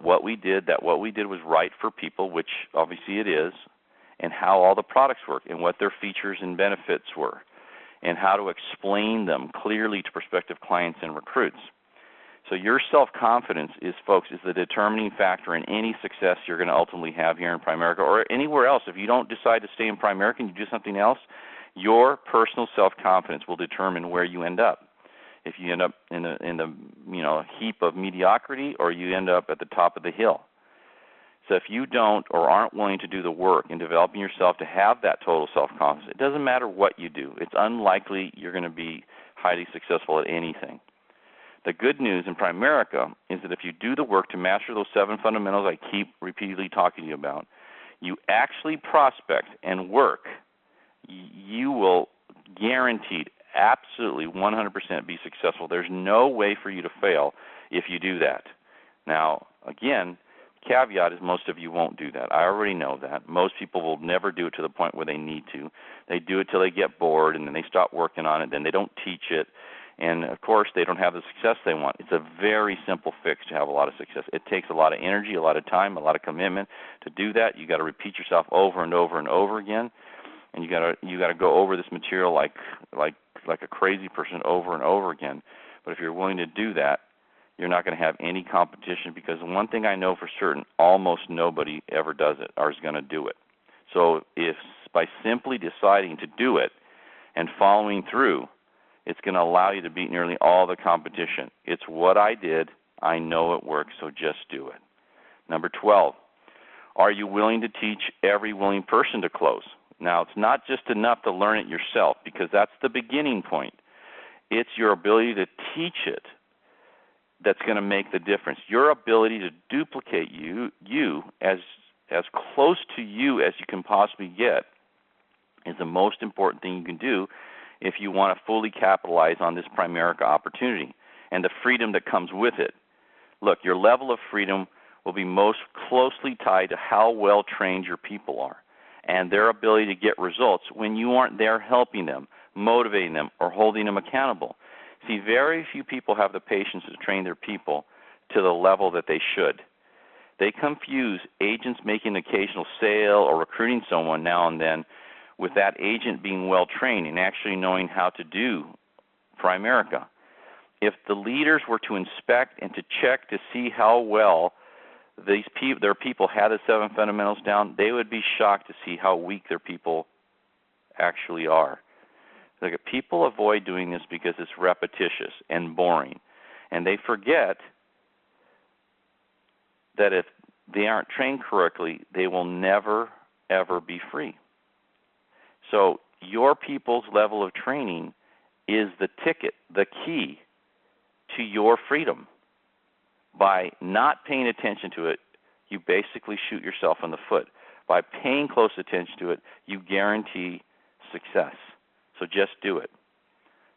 what we did was right for people, which obviously it is, and how all the products work and what their features and benefits were, and how to explain them clearly to prospective clients and recruits. So your self-confidence is the determining factor in any success you're going to ultimately have here in Primerica or anywhere else. If you don't decide to stay in Primerica and you do something else, your personal self-confidence will determine where you end up. If you end up in the heap of mediocrity, or you end up at the top of the hill. So if you don't or aren't willing to do the work in developing yourself to have that total self-confidence, it doesn't matter what you do. It's unlikely you're going to be highly successful at anything. The good news in Primerica is that if you do the work to master those 7 fundamentals I keep repeatedly talking to you about, you actually prospect and work, you will guaranteed, absolutely 100% be successful. There's no way for you to fail if you do that. Now, Again, caveat is most of you won't do that. I already know that. Most people will never do it to the point where they need to. They do it till they get bored, and then they stop working on it. Then they don't teach it. And, of course, they don't have the success they want. It's a very simple fix to have a lot of success. It takes a lot of energy, a lot of time, a lot of commitment to do that. You got to repeat yourself over and over and over again, and you got to go over this material like a crazy person over and over again. But if you're willing to do that, you're not going to have any competition, because one thing I know for certain, almost nobody ever does it or is going to do it. So if by simply deciding to do it and following through, it's going to allow you to beat nearly all the competition. It's what I did. I know it works, so just do it. Number 12, are you willing to teach every willing person to close? Now, it's not just enough to learn it yourself, because that's the beginning point. It's your ability to teach it that's going to make the difference. Your ability to duplicate you as close to you as you can possibly get is the most important thing you can do if you want to fully capitalize on this Primerica opportunity and the freedom that comes with it. Look, your level of freedom will be most closely tied to how well trained your people are and their ability to get results when you aren't there helping them, motivating them, or holding them accountable. See, very few people have the patience to train their people to the level that they should. They confuse agents making an occasional sale or recruiting someone now and then with that agent being well trained and actually knowing how to do Primerica. If the leaders were to inspect and to check to see how well their people had the 7 fundamentals down, they would be shocked to see how weak their people actually are. Like, people avoid doing this because it's repetitious and boring, and they forget that if they aren't trained correctly, they will never, ever be free. So your people's level of training is the ticket, the key to your freedom. By not paying attention to it, you basically shoot yourself in the foot. By paying close attention to it, you guarantee success. So just do it.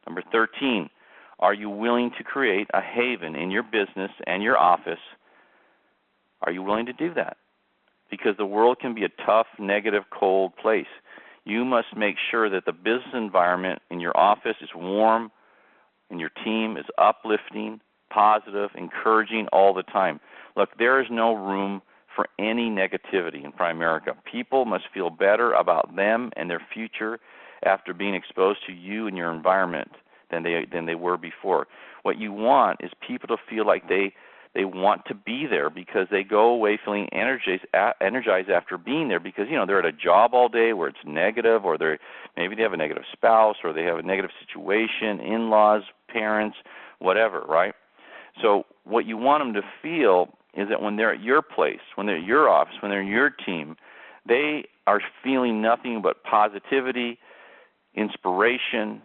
Number 13, are you willing to create a haven in your business and your office? Are you willing to do that? Because the world can be a tough, negative, cold place. You must make sure that the business environment in your office is warm and your team is uplifting, positive, encouraging all the time. Look, there is no room for any negativity in Primerica. People must feel better about them and their future after being exposed to you and your environment than they were before. What you want is people to feel like they want to be there because they go away feeling energized after being there, because they're at a job all day where it's negative, or maybe they have a negative spouse, or they have a negative situation, in-laws, parents, whatever, right? So what you want them to feel is that when they're at your place, when they're at your office, when they're in your team, they are feeling nothing but positivity, inspiration,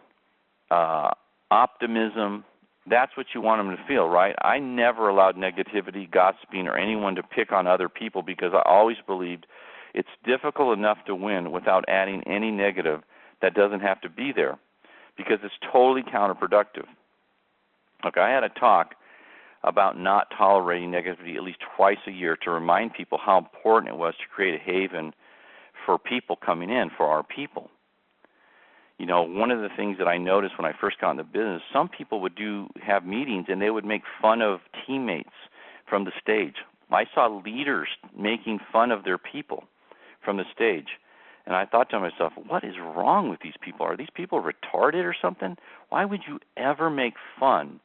optimism. That's what you want them to feel, right? I never allowed negativity, gossiping, or anyone to pick on other people, because I always believed it's difficult enough to win without adding any negative that doesn't have to be there, because it's totally counterproductive. Look, I had a talk about not tolerating negativity at least twice a year to remind people how important it was to create a haven for people coming in, for our people. One of the things that I noticed when I first got into business, some people would have meetings and they would make fun of teammates from the stage. I saw leaders making fun of their people from the stage. And I thought to myself, what is wrong with these people? Are these people retarded or something? Why would you ever make fun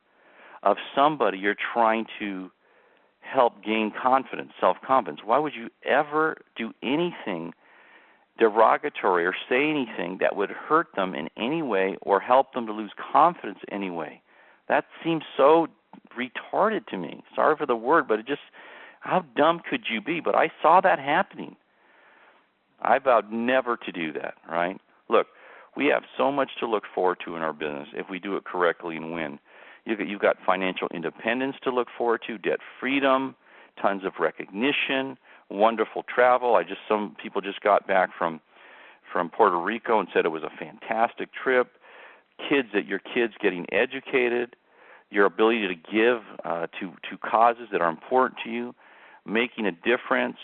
of somebody you're trying to help gain confidence, self-confidence? Why would you ever do anything derogatory or say anything that would hurt them in any way or help them to lose confidence anyway? That seems so retarded to me. Sorry for the word, but how dumb could you be? But I saw that happening. I vowed never to do that, right? Look, we have so much to look forward to in our business if we do it correctly and win. You've got financial independence to look forward to, debt freedom, tons of recognition, wonderful travel. Some people just got back from Puerto Rico and said it was a fantastic trip. Your kids getting educated, your ability to give to causes that are important to you. making a difference,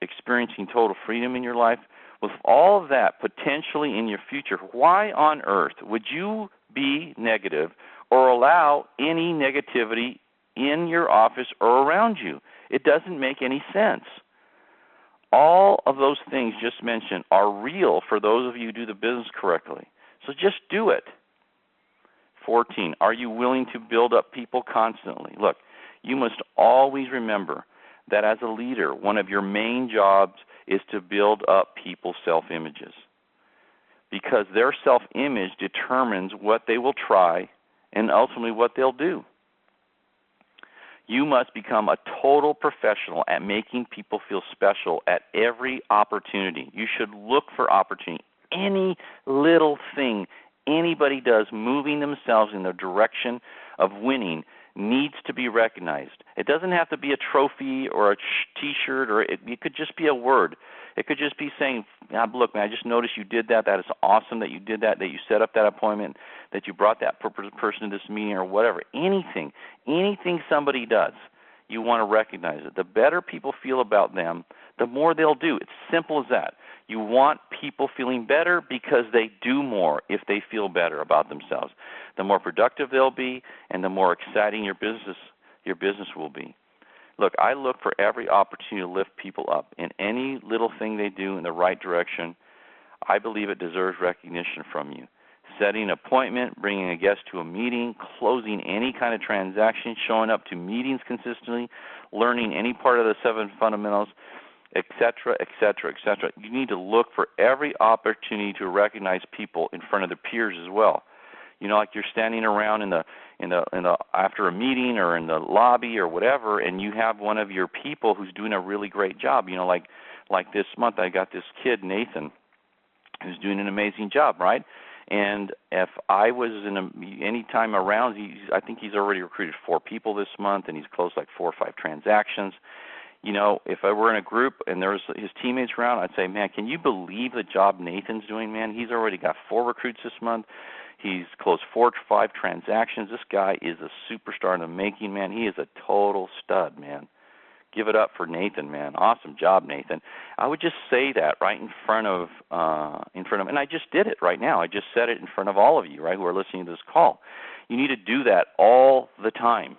experiencing total freedom in your life, with all of that potentially in your future, why on earth would you be negative or allow any negativity in your office or around you? It doesn't make any sense. All of those things just mentioned are real for those of you who do the business correctly. So just do it. 14, are you willing to build up people constantly? Look, you must always remember that as a leader, one of your main jobs is to build up people's self-images, because their self-image determines what they will try and ultimately what they'll do. You must become a total professional at making people feel special at every opportunity. You should look for opportunity. Any little thing anybody does moving themselves in the direction of winning needs to be recognized. It doesn't have to be a trophy or a T-shirt, or it could just be a word. It could just be saying, look, man, I just noticed you did that. That is awesome that you did that, that you set up that appointment, that you brought that person to this meeting or whatever. Anything somebody does, you want to recognize it. The better people feel about them, the more they'll do. It's simple as that. You want people feeling better because they do more if they feel better about themselves. The more productive they'll be, and the more exciting your business will be. Look, I look for every opportunity to lift people up in any little thing they do in the right direction. I believe it deserves recognition from you. Setting an appointment, bringing a guest to a meeting, closing any kind of transaction, showing up to meetings consistently, learning any part of the 7 fundamentals, etc., etc., etc. You need to look for every opportunity to recognize people in front of their peers as well. You know, like you're standing around in the after a meeting or in the lobby or whatever, and you have one of your people who's doing a really great job. You know, like this month I got this kid, Nathan, who's doing an amazing job, right? And if I was any time around, I think he's already recruited 4 people this month, and he's closed like 4 or 5 transactions. You know, if I were in a group and there was his teammates around, I'd say, man, can you believe the job Nathan's doing, man? He's already got 4 recruits this month. He's closed 4 to 5 transactions. This guy is a superstar in the making, man. He is a total stud, man. Give it up for Nathan, man. Awesome job, Nathan. I would just say that right in front of, and I just did it right now. I just said it in front of all of you, right, who are listening to this call. You need to do that all the time.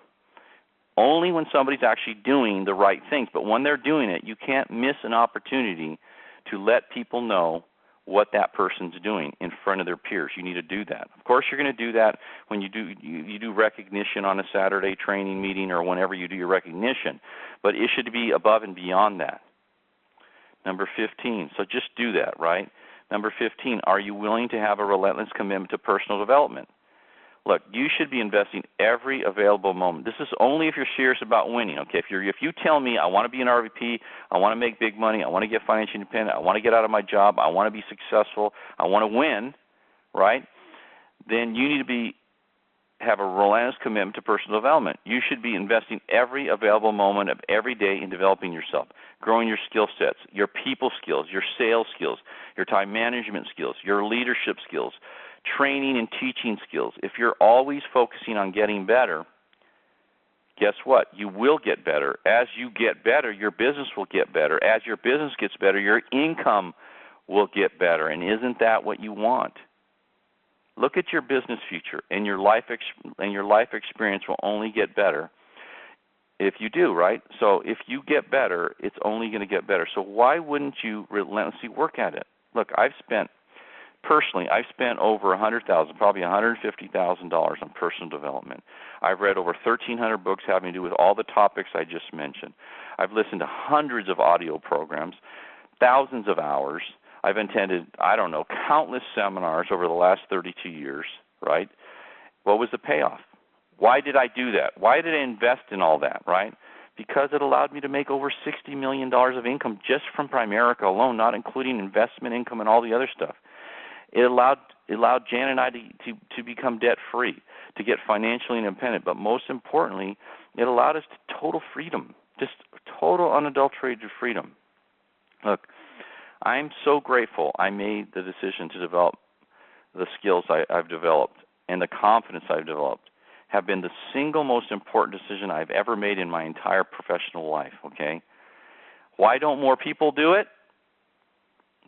Only when somebody's actually doing the right things. But when they're doing it, you can't miss an opportunity to let people know what that person's doing in front of their peers. You need to do that. Of course, you're going to do that when you do recognition on a Saturday training meeting or whenever you do your recognition, but it should be above and beyond that. Number 15, so just do that, right? Number 15, are you willing to have a relentless commitment to personal development? Look, you should be investing every available moment. This is only if you're serious about winning. Okay, if you tell me I want to be an RVP, I want to make big money, I want to get financially independent, I want to get out of my job, I want to be successful, I want to win, right? Then you need to have a relentless commitment to personal development. You should be investing every available moment of every day in developing yourself, growing your skill sets, your people skills, your sales skills, your time management skills, your leadership skills, training and teaching skills. If you're always focusing on getting better, guess what? You will get better. As you get better, your business will get better. As your business gets better, your income will get better. And isn't that what you want? Look at your business future, and your life experience will only get better if you do, right? So if you get better, it's only going to get better. So why wouldn't you relentlessly work at it? Look, I've spent over $100,000, probably $150,000 on personal development. I've read over 1,300 books having to do with all the topics I just mentioned. I've listened to hundreds of audio programs, thousands of hours. I've attended, countless seminars over the last 32 years, right? What was the payoff? Why did I do that? Why did I invest in all that, right? Because it allowed me to make over $60 million of income just from Primerica alone, not including investment income and all the other stuff. It allowed Jan and I to become debt-free, to get financially independent, but most importantly, it allowed us to total freedom, just total unadulterated freedom. Look, I'm so grateful I made the decision to develop the skills I've developed and the confidence I've developed have been the single most important decision I've ever made in my entire professional life, okay? Why don't more people do it?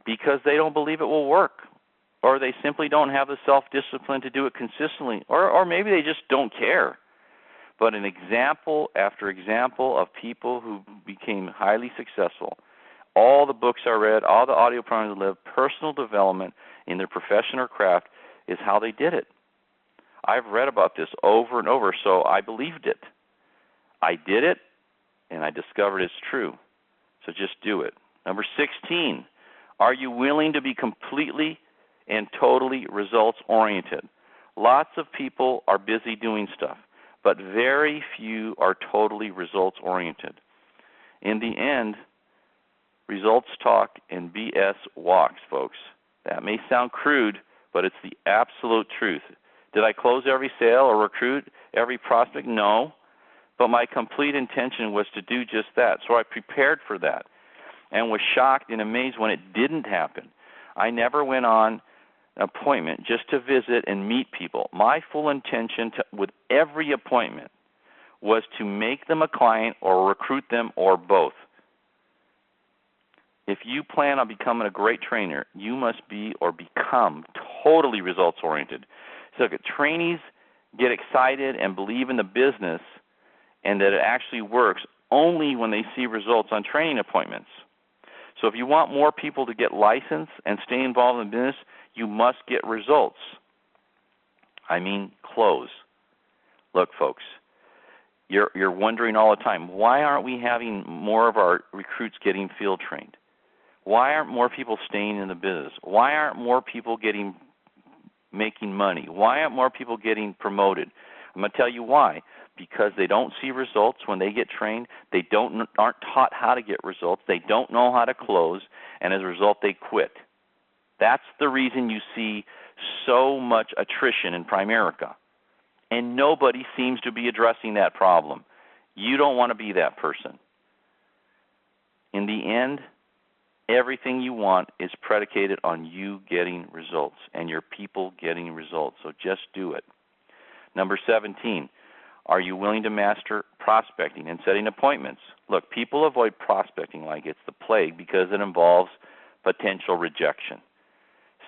Because they don't believe it will work, or they simply don't have the self-discipline to do it consistently, or maybe they just don't care. But an example after example of people who became highly successful, all the books I read, all the audio programs I lived, personal development in their profession or craft is how they did it. I've read about this over and over, so I believed it. I did it, and I discovered it's true. So just do it. Number 16, are you willing to be completely and totally results-oriented? Lots of people are busy doing stuff, but very few are totally results-oriented. In the end, results talk and BS walks, folks. That may sound crude, but it's the absolute truth. Did I close every sale or recruit every prospect? No. But my complete intention was to do just that. So I prepared for that and was shocked and amazed when it didn't happen. I never went on an appointment just to visit and meet people. My full intention with every appointment was to make them a client or recruit them or both. If you plan on becoming a great trainer, you must be or become totally results-oriented. So if trainees get excited and believe in the business and that it actually works only when they see results on training appointments. So if you want more people to get licensed and stay involved in business, you must get results. I mean, close. Look, folks, you're wondering all the time, why aren't we having more of our recruits getting field trained? Why aren't more people staying in the business? Why aren't more people making money? Why aren't more people getting promoted? I'm going to tell you why. Because they don't see results when they get trained. They aren't taught how to get results. They don't know how to close, and as a result, they quit. That's the reason you see so much attrition in Primerica, and nobody seems to be addressing that problem. You don't want to be that person. In the end, everything you want is predicated on you getting results and your people getting results. So just do it. Number 17, are you willing to master prospecting and setting appointments? Look, people avoid prospecting like it's the plague because it involves potential rejection.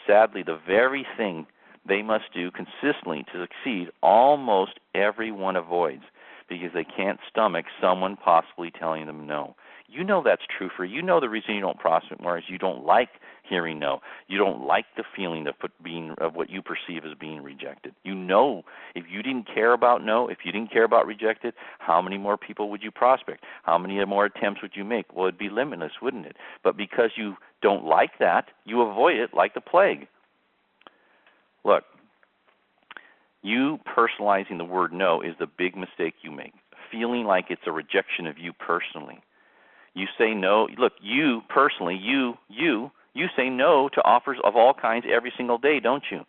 Sadly, the very thing they must do consistently to succeed, almost everyone avoids because they can't stomach someone possibly telling them no. You know that's true for you. You know the reason you don't prospect more is you don't like hearing no. You don't like the feeling of what you perceive as being rejected. You know if you didn't care about no, if you didn't care about rejected, how many more people would you prospect? How many more attempts would you make? Well, it'd be limitless, wouldn't it? But because you don't like that, you avoid it like the plague. Look, you personalizing the word no is the big mistake you make, feeling like it's a rejection of you personally. You say no. Look, you personally, you say no to offers of all kinds every single day, don't you?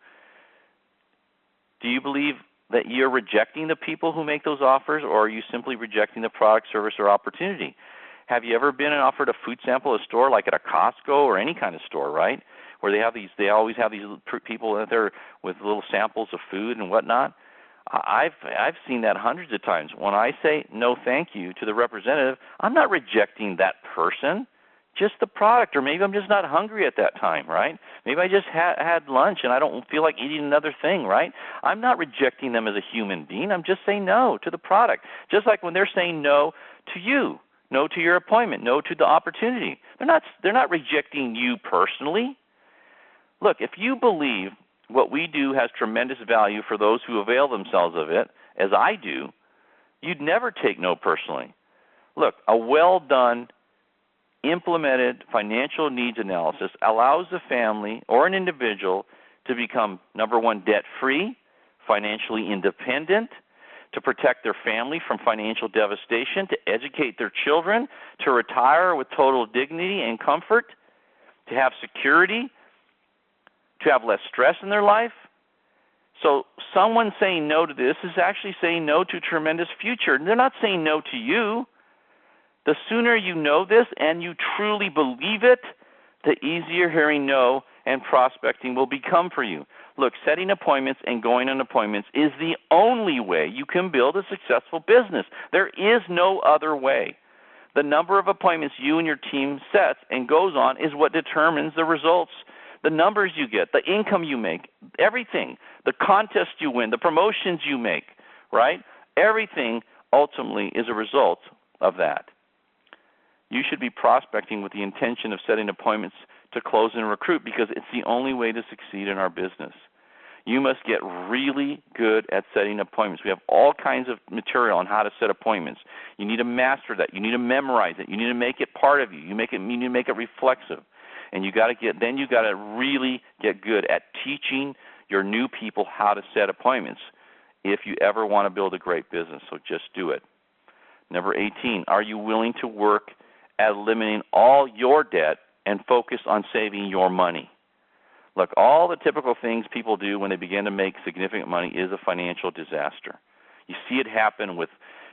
Do you believe that you're rejecting the people who make those offers, or are you simply rejecting the product, service, or opportunity? Have you ever been offered a food sample at a store, like at a Costco or any kind of store, right? Where they always have these people out there with little samples of food and whatnot. I've seen that hundreds of times. When I say no thank you to the representative, I'm not rejecting that person, just the product, or maybe I'm just not hungry at that time, right? Maybe I just had lunch and I don't feel like eating another thing, right? I'm not rejecting them as a human being. I'm just saying no to the product. Just like when they're saying no to you, no to your appointment, no to the opportunity. They're not rejecting you personally. Look, if you believe what we do has tremendous value for those who avail themselves of it, as I do, you'd never take no personally. Look, a well-done, implemented financial needs analysis allows the family or an individual to become, number one, debt-free, financially independent, to protect their family from financial devastation, to educate their children, to retire with total dignity and comfort, to have security, to have less stress in their life. So someone saying no to this is actually saying no to a tremendous future. They're not saying no to you. The sooner you know this and you truly believe it, the easier hearing no and prospecting will become for you. Look, setting appointments and going on appointments is the only way you can build a successful business. There is no other way. The number of appointments you and your team sets and goes on is what determines the results, the numbers you get, the income you make, everything, the contests you win, the promotions you make, right? Everything ultimately is a result of that. You should be prospecting with the intention of setting appointments to close and recruit because it's the only way to succeed in our business. You must get really good at setting appointments. We have all kinds of material on how to set appointments. You need to master that. You need to memorize it. You need to make it part of you. You need to make it reflexive. And you got to really get good at teaching your new people how to set appointments if you ever want to build a great business. So just do it. Number 18, are you willing to work at eliminating all your debt and focus on saving your money? Look, all the typical things people do when they begin to make significant money is a financial disaster. You see it happen with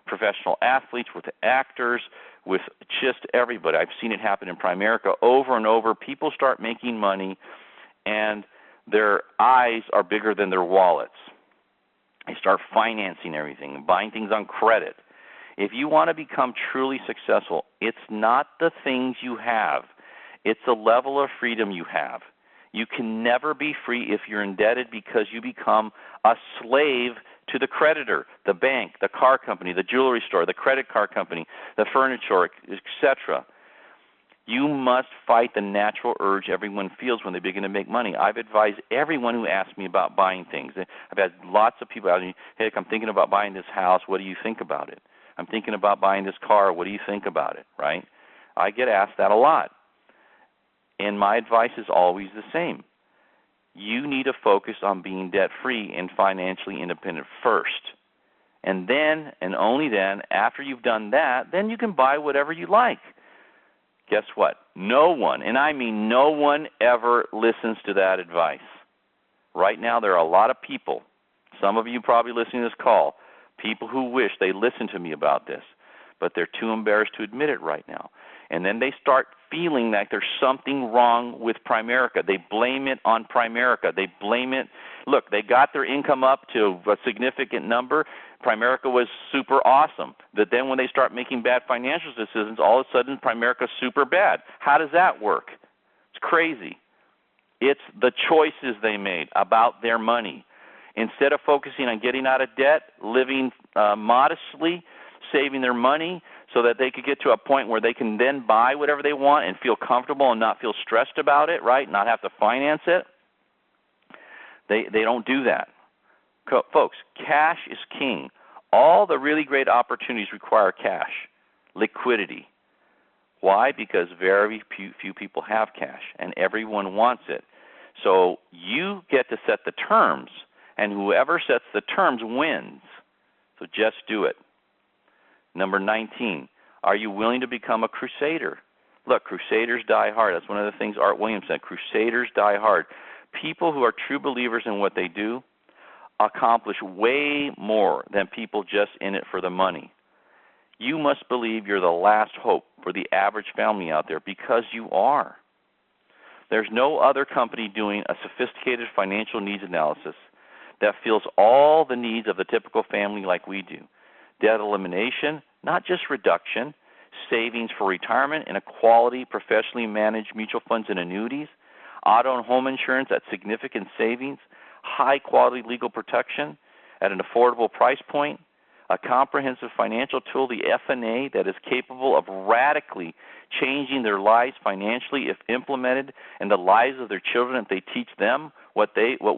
professional athletes, with actors, with just everybody. I've seen it happen in Primerica over and over. People start making money, and their eyes are bigger than their wallets. They start financing everything and buying things on credit. If you want to become truly successful, it's not the things you have. It's the level of freedom you have. You can never be free if you're indebted because you become a slave to the creditor, the bank, the car company, the jewelry store, the credit card company, the furniture, etc. You must fight the natural urge everyone feels when they begin to make money. I've advised everyone who asks me about buying things. I've had lots of people asking me, hey, I'm thinking about buying this house. What do you think about it? I'm thinking about buying this car. What do you think about it, right? I get asked that a lot. And my advice is always the same. You need to focus on being debt-free and financially independent first. And then, and only then, after you've done that, then you can buy whatever you like. Guess what? No one, and I mean no one, ever listens to that advice. Right now there are a lot of people, some of you probably listening to this call, people who wish they listened to me about this, but they're too embarrassed to admit it right now. And then they start feeling like there's something wrong with Primerica. They blame it on Primerica. They blame it. Look, they got their income up to a significant number. Primerica was super awesome. But then when they start making bad financial decisions, all of a sudden Primerica's super bad. How does that work? It's crazy. It's the choices they made about their money. Instead of focusing on getting out of debt, living modestly, saving their money so that they could get to a point where they can then buy whatever they want and feel comfortable and not feel stressed about it, right? Not have to finance it. They don't do that. Folks, cash is king. All the really great opportunities require cash, liquidity. Why? Because very few people have cash, and everyone wants it. So you get to set the terms, and whoever sets the terms wins. So just do it. Number 19, are you willing to become a crusader? Look, crusaders die hard. That's one of the things Art Williams said. Crusaders die hard. People who are true believers in what they do accomplish way more than people just in it for the money. You must believe you're the last hope for the average family out there because you are. There's no other company doing a sophisticated financial needs analysis that fills all the needs of the typical family like we do. Debt elimination, not just reduction, savings for retirement in a quality, professionally managed mutual funds and annuities, auto and home insurance at significant savings, high-quality legal protection at an affordable price point, a comprehensive financial tool, the F&A, that is capable of radically changing their lives financially if implemented, and the lives of their children if they teach them what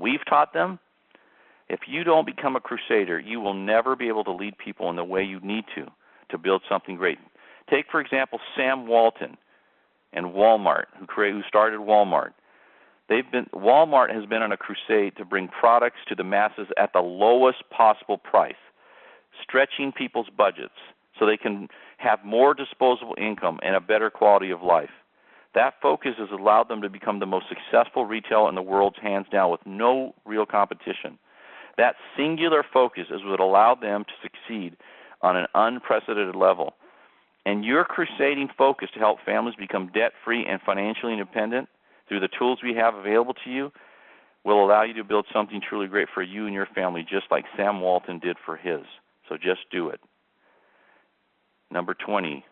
we've taught them. If you don't become a crusader, you will never be able to lead people in the way you need to build something great. Take, for example, Sam Walton and Walmart, who started Walmart. Walmart has been on a crusade to bring products to the masses at the lowest possible price, stretching people's budgets so they can have more disposable income and a better quality of life. That focus has allowed them to become the most successful retailer in the world, hands down, with no real competition. That singular focus is what allowed them to succeed on an unprecedented level. And your crusading focus to help families become debt-free and financially independent through the tools we have available to you will allow you to build something truly great for you and your family, just like Sam Walton did for his. So just do it. Number 20,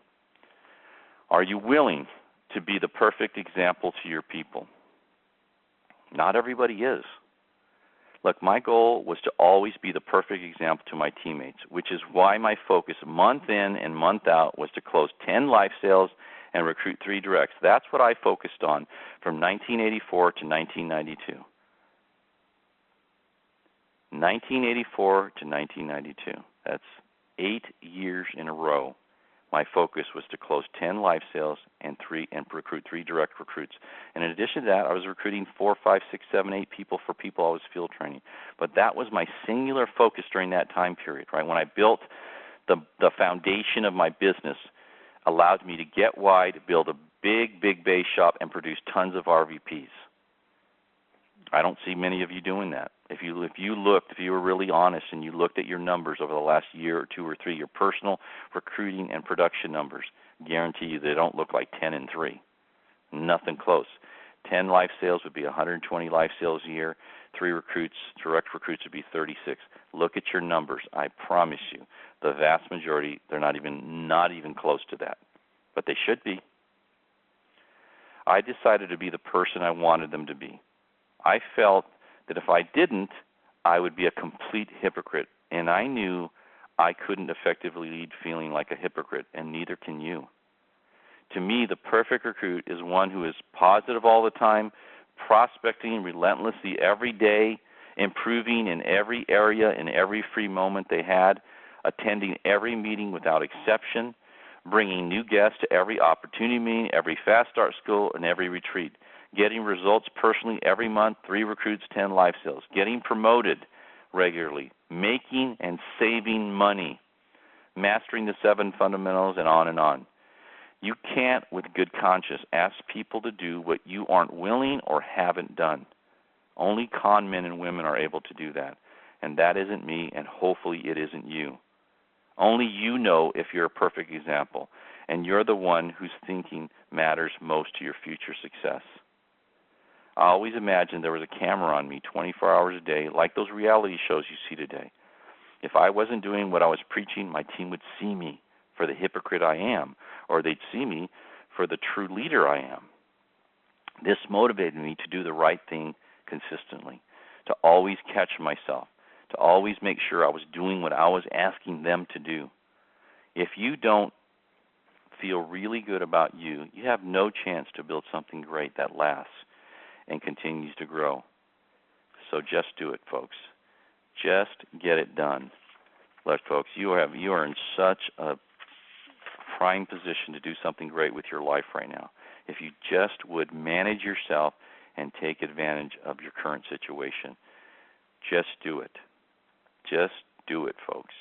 are you willing to be the perfect example to your people? Not everybody is. Look, my goal was to always be the perfect example to my teammates, which is why my focus month in and month out was to close 10 life sales and recruit 3 directs. That's what I focused on from 1984 to 1992. 1984 to 1992. That's 8 years in a row. My focus was to close 10 life sales and recruit 3 direct recruits. And in addition to that, I was recruiting 4, 5, 6, 7, 8 people for people I was field training. But that was my singular focus during that time period, right? When I built the foundation of my business, allowed me to get wide, build a big base shop, and produce tons of RVPs. I don't see many of you doing that. If you were really honest and you looked at your numbers over the last year or 2 or 3, your personal recruiting and production numbers, guarantee you they don't look like 10 and 3. Nothing close. 10 life sales would be 120 life sales a year. 3 recruits, direct recruits, would be 36. Look at your numbers. I promise you, the vast majority, they're not even close to that. But they should be. I decided to be the person I wanted them to be. I felt that if I didn't, I would be a complete hypocrite, and I knew I couldn't effectively lead feeling like a hypocrite, and neither can you. To me, the perfect recruit is one who is positive all the time, prospecting relentlessly every day, improving in every area in every free moment they had, attending every meeting without exception, bringing new guests to every opportunity meeting, every fast start school, and every retreat, getting results personally every month, 3 recruits, 10 life sales, getting promoted regularly, making and saving money, mastering the 7 fundamentals, and on and on. You can't, with good conscience, ask people to do what you aren't willing or haven't done. Only con men and women are able to do that, and that isn't me, and hopefully it isn't you. Only you know if you're a perfect example, and you're the one whose thinking matters most to your future success. I always imagined there was a camera on me 24 hours a day, like those reality shows you see today. If I wasn't doing what I was preaching, my team would see me for the hypocrite I am, or they'd see me for the true leader I am. This motivated me to do the right thing consistently, to always catch myself, to always make sure I was doing what I was asking them to do. If you don't feel really good about you, you have no chance to build something great that lasts and continues to grow. So just do it, folks. Just get it done. Look, folks, you are in such a prime position to do something great with your life right now. If you just would manage yourself and take advantage of your current situation. Just do it. Just do it, folks.